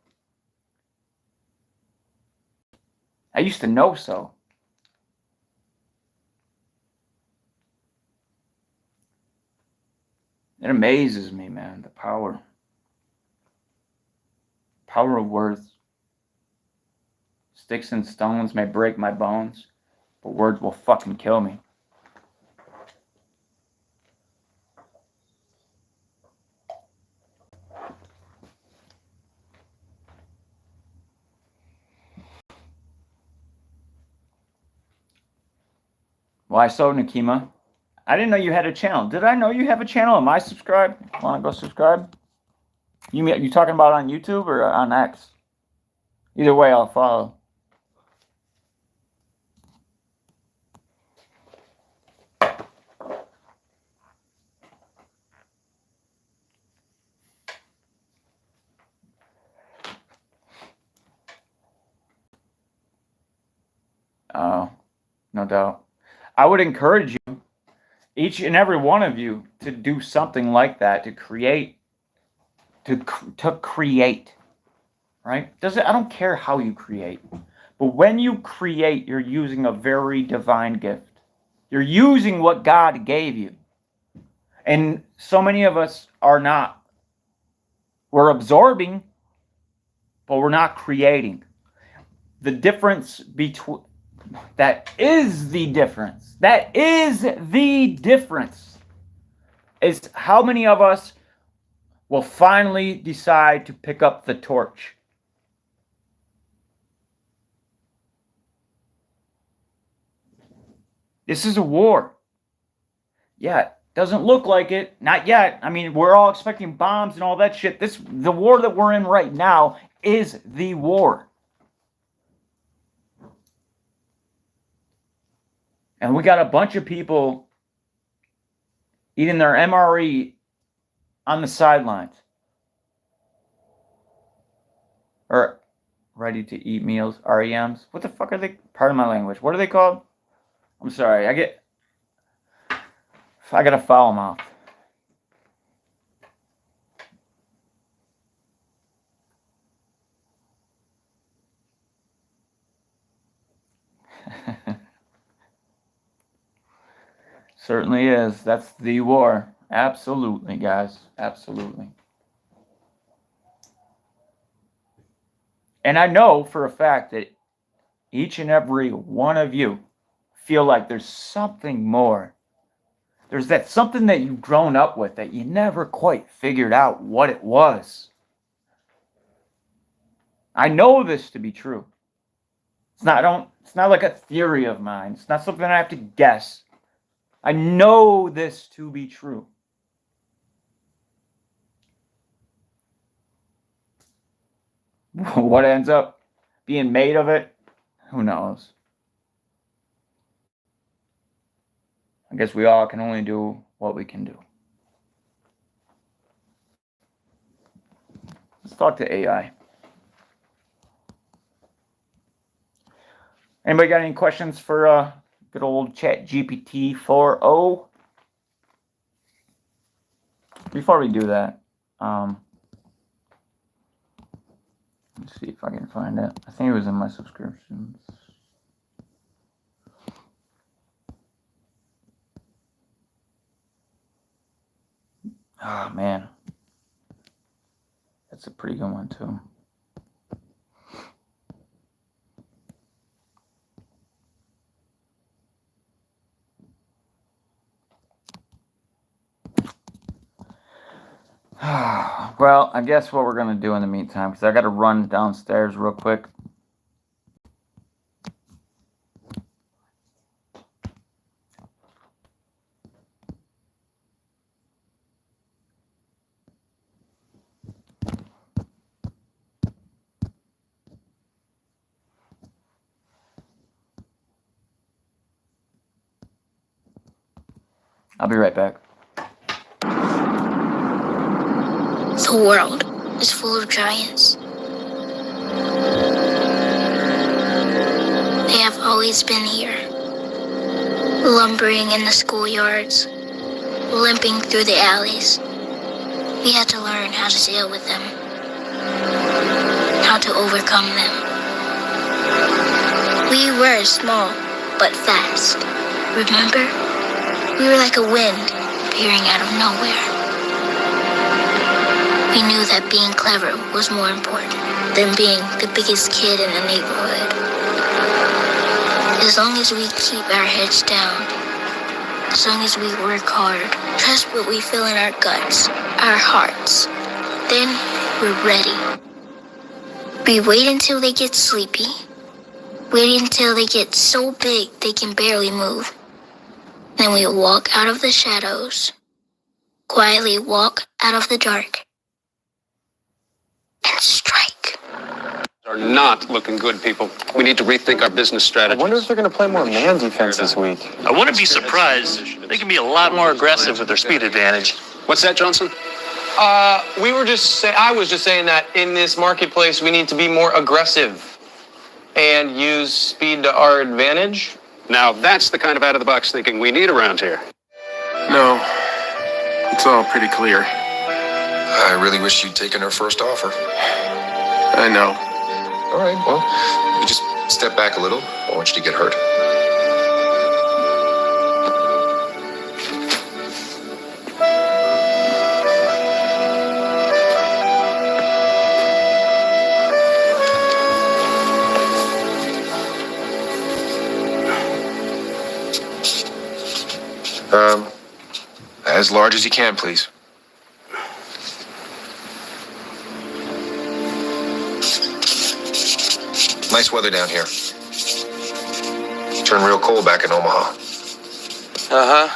I used to know so. It amazes me, man, the power. Power of words. Sticks and stones may break my bones, but words will fucking kill me. Why so, Nakima? I didn't know you had a channel. Did I know you have a channel? Am I subscribed? Want to go subscribe? You talking about on YouTube or on X? Either way, I'll follow. Oh, no doubt. I would encourage you, each and every one of you, to do something like that, to create, right? I don't care how you create, but when you create, you're using a very divine gift. You're using what God gave you. And so many of us are not. We're absorbing, but we're not creating. The difference between... That is the difference. That is the difference. Is how many of us will finally decide to pick up the torch. This is a war. Yeah, doesn't look like it. Not yet. I mean, we're all expecting bombs and all that shit. The war that we're in right now is the war. And we got a bunch of people eating their MRE on the sidelines. Or ready to eat meals, REMs. What the fuck are they? Pardon my language. What are they called? I'm sorry. I got a foul mouth. Certainly is. That's the war. Absolutely, guys. Absolutely. And I know for a fact that each and every one of you feel like there's something more. There's that something that you've grown up with that you never quite figured out what it was. I know this to be true. It's not like a theory of mine. It's not something I have to guess. I know this to be true. What ends up being made of it, who knows? I guess we all can only do what we can do. Let's talk to AI. Anybody got any questions for good old ChatGPT 4.0? Before we do that, let's see if I can find it. I think it was in my subscriptions. Oh, man. That's a pretty good one, too. Well, I guess what we're going to do in the meantime, because I got to run downstairs real quick. I'll be right back. The world is full of giants. They have always been here, lumbering in the schoolyards, limping through the alleys. We had to learn how to deal with them, how to overcome them. We were small, but fast. Remember? We were like a wind appearing out of nowhere. We knew that being clever was more important than being the biggest kid in the neighborhood. As long as we keep our heads down, as long as we work hard, trust what we feel in our guts, our hearts, then we're ready. We wait until they get sleepy, wait until they get so big they can barely move. Then we walk out of the shadows, quietly walk out of the dark, and strike. Are not looking good, people. We need to rethink our business strategy. I wonder if they're going to play more man defense this week. I wouldn't be surprised. They can be a lot more aggressive with their speed advantage. What's that, Johnson? I was just saying that in this marketplace, we need to be more aggressive and use speed to our advantage. Now, that's the kind of out-of-the-box thinking we need around here. No, it's all pretty clear. I really wish you'd taken her first offer. I know. All right, well, you just step back a little. I don't want you to get hurt. As large as you can, please. Nice weather down here. Turned real cold back in Omaha. Uh-huh.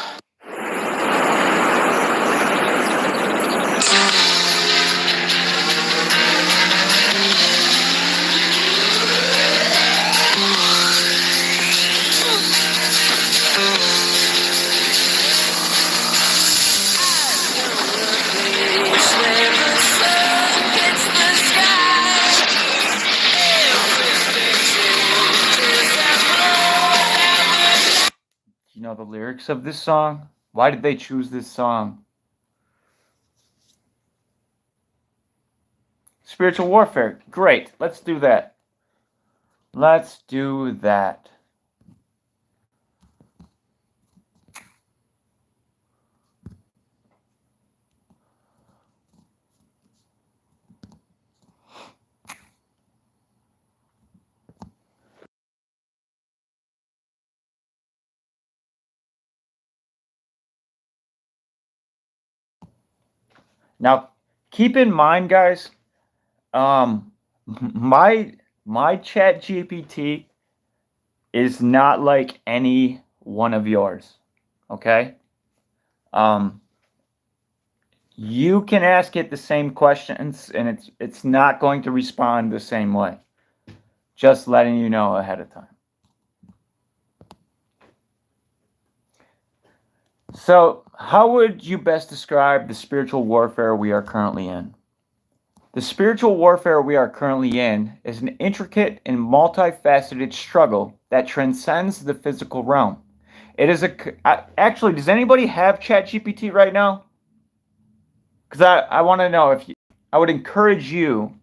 know the lyrics of this song? Why did they choose this song? Spiritual warfare. Great. Let's do that. Let's do that. Now, keep in mind, guys, my chat GPT is not like any one of yours. Okay? You can ask it the same questions and it's not going to respond the same way. Just letting you know ahead of time. So, how would you best describe the spiritual warfare we are currently in? The spiritual warfare we are currently in is an intricate and multifaceted struggle that transcends the physical realm. It is actually, does anybody have ChatGPT right now? Because I want to know if you, I would encourage you.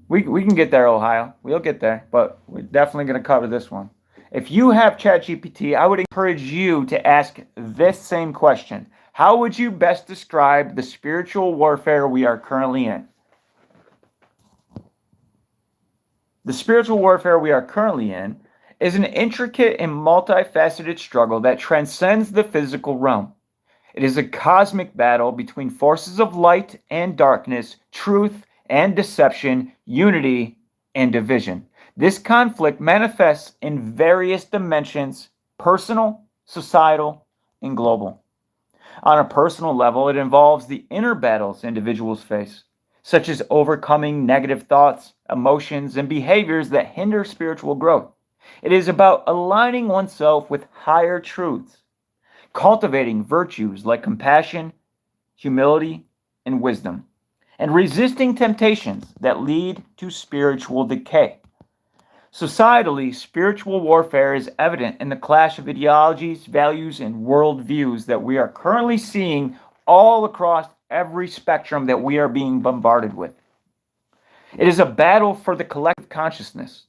We can get there, Ohio. We'll get there, but we're definitely going to cover this one. If you have ChatGPT, I would encourage you to ask this same question. How would you best describe the spiritual warfare we are currently in? The spiritual warfare we are currently in is an intricate and multifaceted struggle that transcends the physical realm. It is a cosmic battle between forces of light and darkness, truth and deception, unity and division. This conflict manifests in various dimensions, personal, societal, and global. On a personal level, it involves the inner battles individuals face, such as overcoming negative thoughts, emotions, and behaviors that hinder spiritual growth. It is about aligning oneself with higher truths, cultivating virtues like compassion, humility, and wisdom, and resisting temptations that lead to spiritual decay. Societally, spiritual warfare is evident in the clash of ideologies, values, and worldviews that we are currently seeing all across every spectrum that we are being bombarded with. It is a battle for the collective consciousness,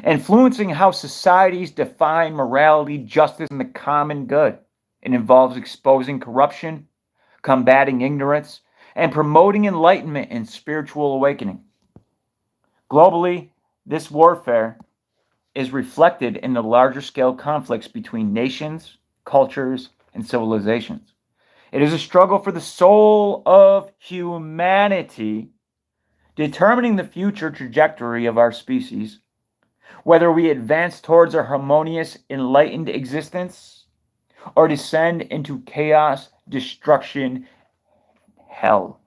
influencing how societies define morality, justice, and the common good. It involves exposing corruption, combating ignorance, and promoting enlightenment and spiritual awakening. Globally, this warfare is reflected in the larger scale conflicts between nations, cultures, and civilizations. It is a struggle for the soul of humanity, determining the future trajectory of our species, whether we advance towards a harmonious, enlightened existence or descend into chaos, destruction, hell.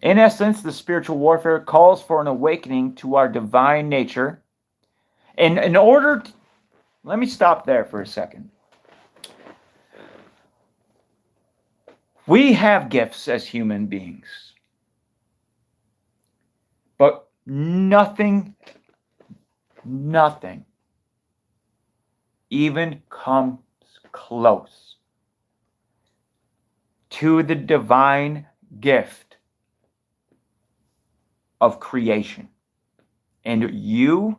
In essence, the spiritual warfare calls for an awakening to our divine nature. And in order to, let me stop there for a second. We have gifts as human beings, but nothing even comes close to the divine gift of creation. And you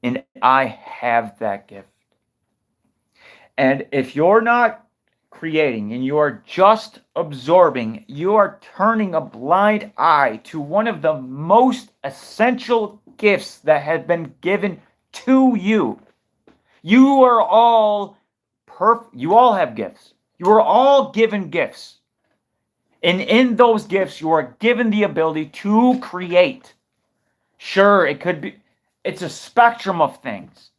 and I have that gift. And if you're not creating and you are just absorbing, you are turning a blind eye to one of the most essential gifts that have been given to you. You are all perfect. You all have gifts. You are all given gifts. And in those gifts, you are given the ability to create. Sure, it could be, it's a spectrum of things.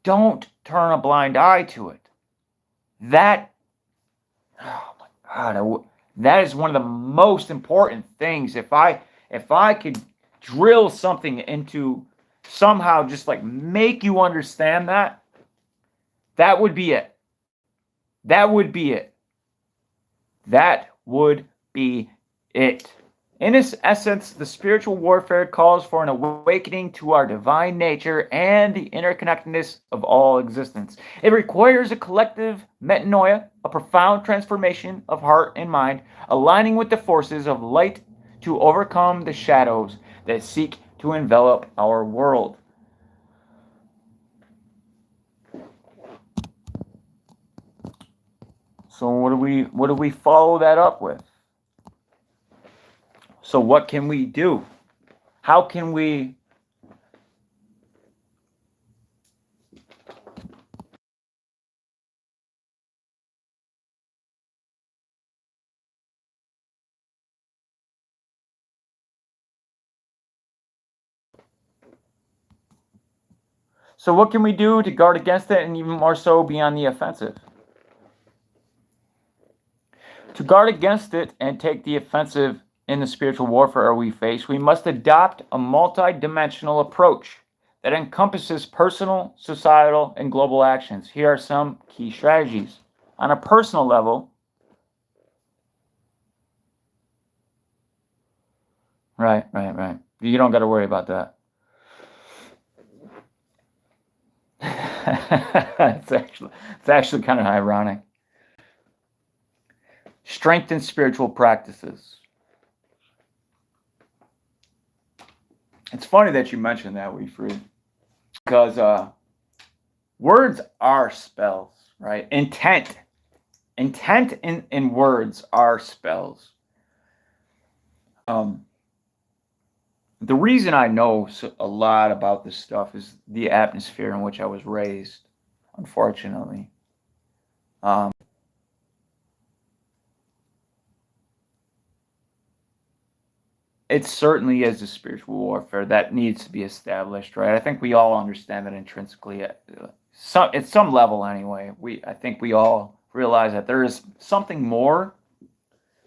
Don't turn a blind eye to it. That, oh my God, that is one of the most important things. If I could drill something into somehow just like make you understand that, that would be it. That would be it. That would be it. In its essence, the spiritual warfare calls for an awakening to our divine nature and the interconnectedness of all existence. It requires a collective metanoia, a profound transformation of heart and mind, aligning with the forces of light to overcome the shadows that seek to envelop our world. So what do we follow that up with? So what can we do? How can we do to guard against it, and even more so be on the offensive? To guard against it and take the offensive in the spiritual warfare we face, we must adopt a multi-dimensional approach that encompasses personal, societal, and global actions. Here are some key strategies. On a personal level, right. You don't got to worry about that. it's actually kind of ironic. Strengthen spiritual practices. It's funny that you mentioned that, Weefried, because words are spells, right? Intent in words are spells. The reason I know a lot about this stuff is the atmosphere in which I was raised, unfortunately. It certainly is a spiritual warfare that needs to be established, right? I think we all understand that intrinsically, at some level anyway. I think we all realize that there is something more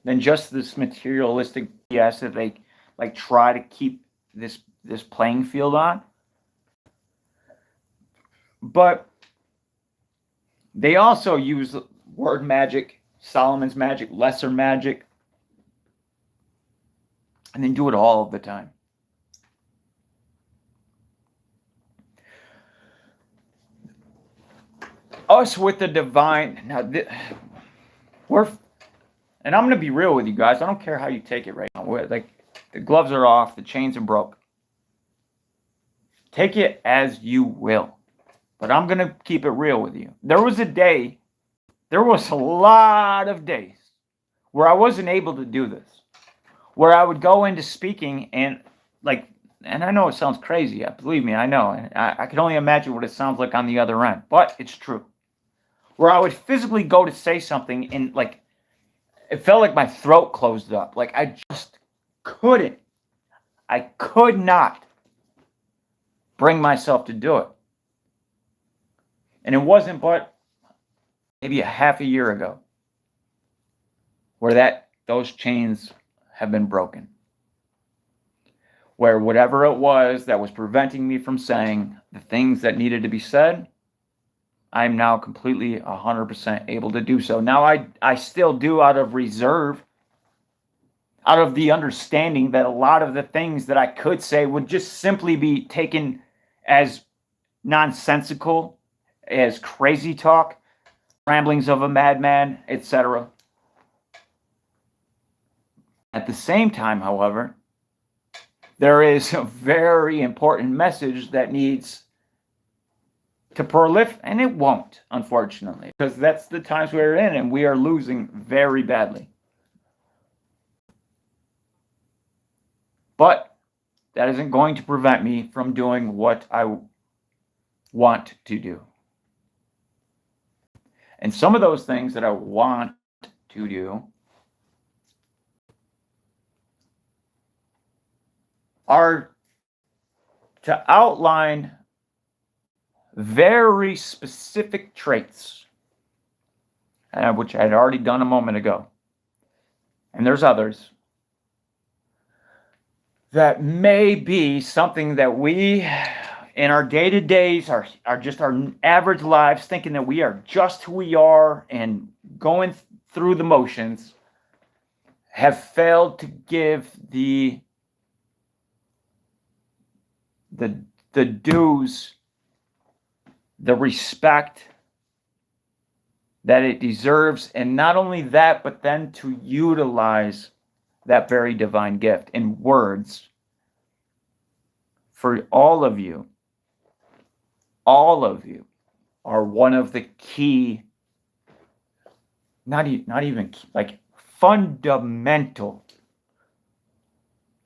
than just this materialistic BS that they like try to keep this playing field on. But they also use word magic, Solomon's magic, lesser magic, and then do it all of the time. Us with the divine, now and I'm going to be real with you guys. I don't care how you take it right now. Like, the gloves are off, the chains are broke. Take it as you will. But I'm going to keep it real with you. There was a lot of days where I wasn't able to do this. Where I would go into speaking and I know it sounds crazy. Believe me, I know. And I can only imagine what it sounds like on the other end. But it's true. Where I would physically go to say something and it felt like my throat closed up. Like I just couldn't. I could not bring myself to do it. And it wasn't but maybe a half a year ago where those chains have been broken. Where whatever it was that was preventing me from saying the things that needed to be said, I'm now completely 100% able to do so. Now I still do out of reserve, out of the understanding that a lot of the things that I could say would just simply be taken as nonsensical, as crazy talk, ramblings of a madman, etc. At the same time, however, there is a very important message that needs to proliferate, and it won't, unfortunately, because that's the times we're in, and we are losing very badly. But that isn't going to prevent me from doing what I want to do. And some of those things that I want to do are to outline very specific traits, which I had already done a moment ago. And there's others that may be something that we, in our day-to-days, are just our average lives, thinking that we are just who we are and going through the motions, have failed to give the dues, the respect that it deserves, and not only that, but then to utilize that very divine gift in words. For all of you are one of the key, not even key, like fundamental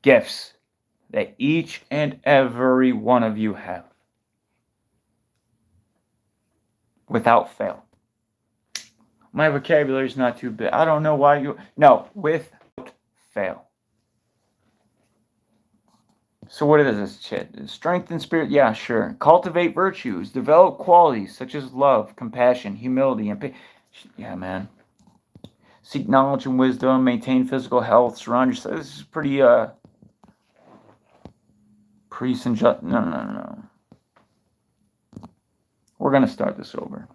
gifts that each and every one of you have, without fail. My vocabulary is not too big. I don't know why you... No, without fail. So what is this shit? Strength and spirit? Yeah, sure. Cultivate virtues. Develop qualities such as love, compassion, humility, and... Yeah, man. Seek knowledge and wisdom. Maintain physical health. Surround yourself... This is pretty, Priest and just... No. We're going to start this over.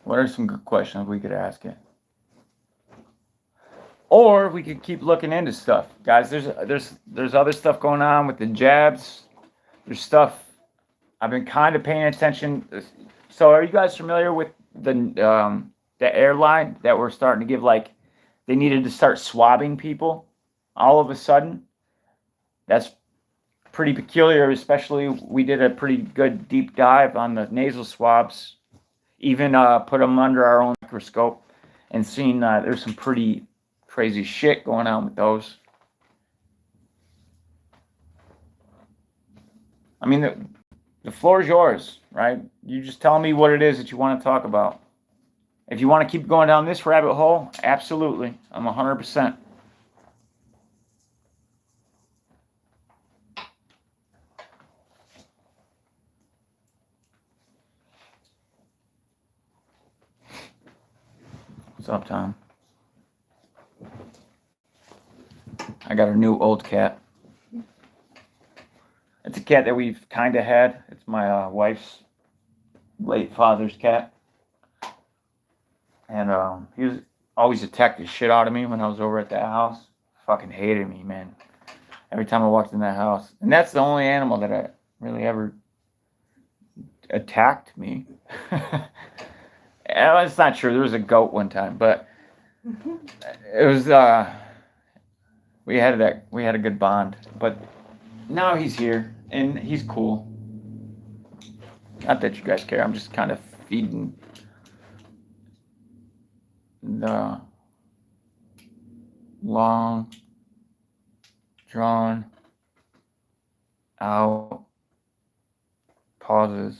What are some good questions we could ask it? Or we could keep looking into stuff. Guys, there's other stuff going on with the jabs. There's stuff I've been kind of paying attention. So are you guys familiar with the airline that we're starting to give, like, they needed to start swabbing people all of a sudden? That's pretty peculiar, especially we did a pretty good deep dive on the nasal swabs. Even put them under our own microscope and seen there's some pretty crazy shit going on with those. I mean, the floor is yours, right? You just tell me what it is that you want to talk about. If you want to keep going down this rabbit hole, absolutely. I'm 100%. What's up, Tom? I got a new old cat. It's a cat that we've kind of had. It's my wife's late father's cat. And he was always attacked the shit out of me when I was over at that house. Fucking hated me, man. Every time I walked in that house. And that's the only animal that I really ever attacked me. It's not true. There was a goat one time, but it was we had a good bond. But now he's here and he's cool. Not that you guys care. I'm just kind of feeding the long, drawn out pauses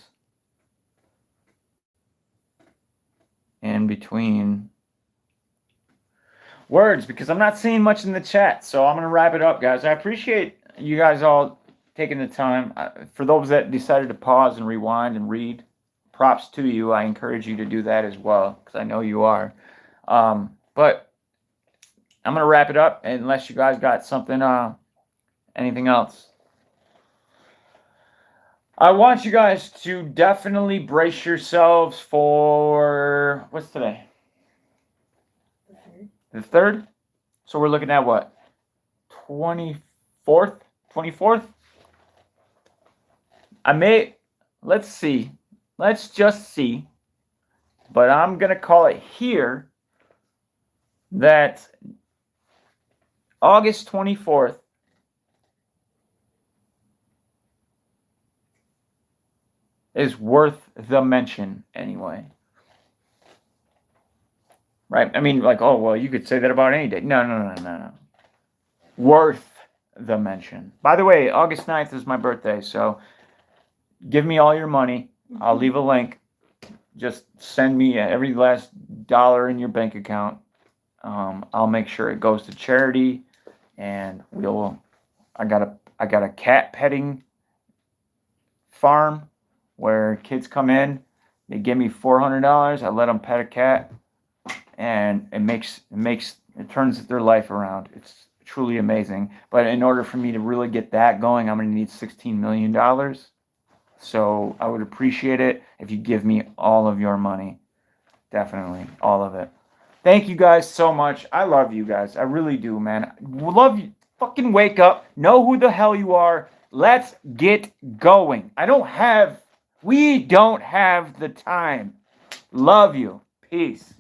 in between words, because I'm not seeing much in the chat. So I'm going to wrap it up, guys. I appreciate you guys all taking the time. For those that decided to pause and rewind and read, props to you. I encourage you to do that as well, because I know you are. But I'm going to wrap it up unless you guys got something, anything else. I want you guys to definitely brace yourselves for, what's today? The 3rd? So we're looking at what? 24th? 24th? let's see. Let's just see. But I'm going to call it here that August 24th is worth the mention anyway. Right? I mean, like, oh, well, you could say that about any day. No. Worth the mention. By the way, August 9th is my birthday, so give me all your money. I'll leave a link. Just send me every last dollar in your bank account. I'll make sure it goes to charity, and I got a cat petting farm where kids come in, they give me $400. I let them pet a cat, and it turns their life around. It's truly amazing. But in order for me to really get that going, I'm going to need $16 million. So I would appreciate it if you give me all of your money. Definitely, all of it. Thank you guys so much. I love you guys. I really do, man. Love you. Fucking wake up. Know who the hell you are. Let's get going. We don't have the time. Love you. Peace.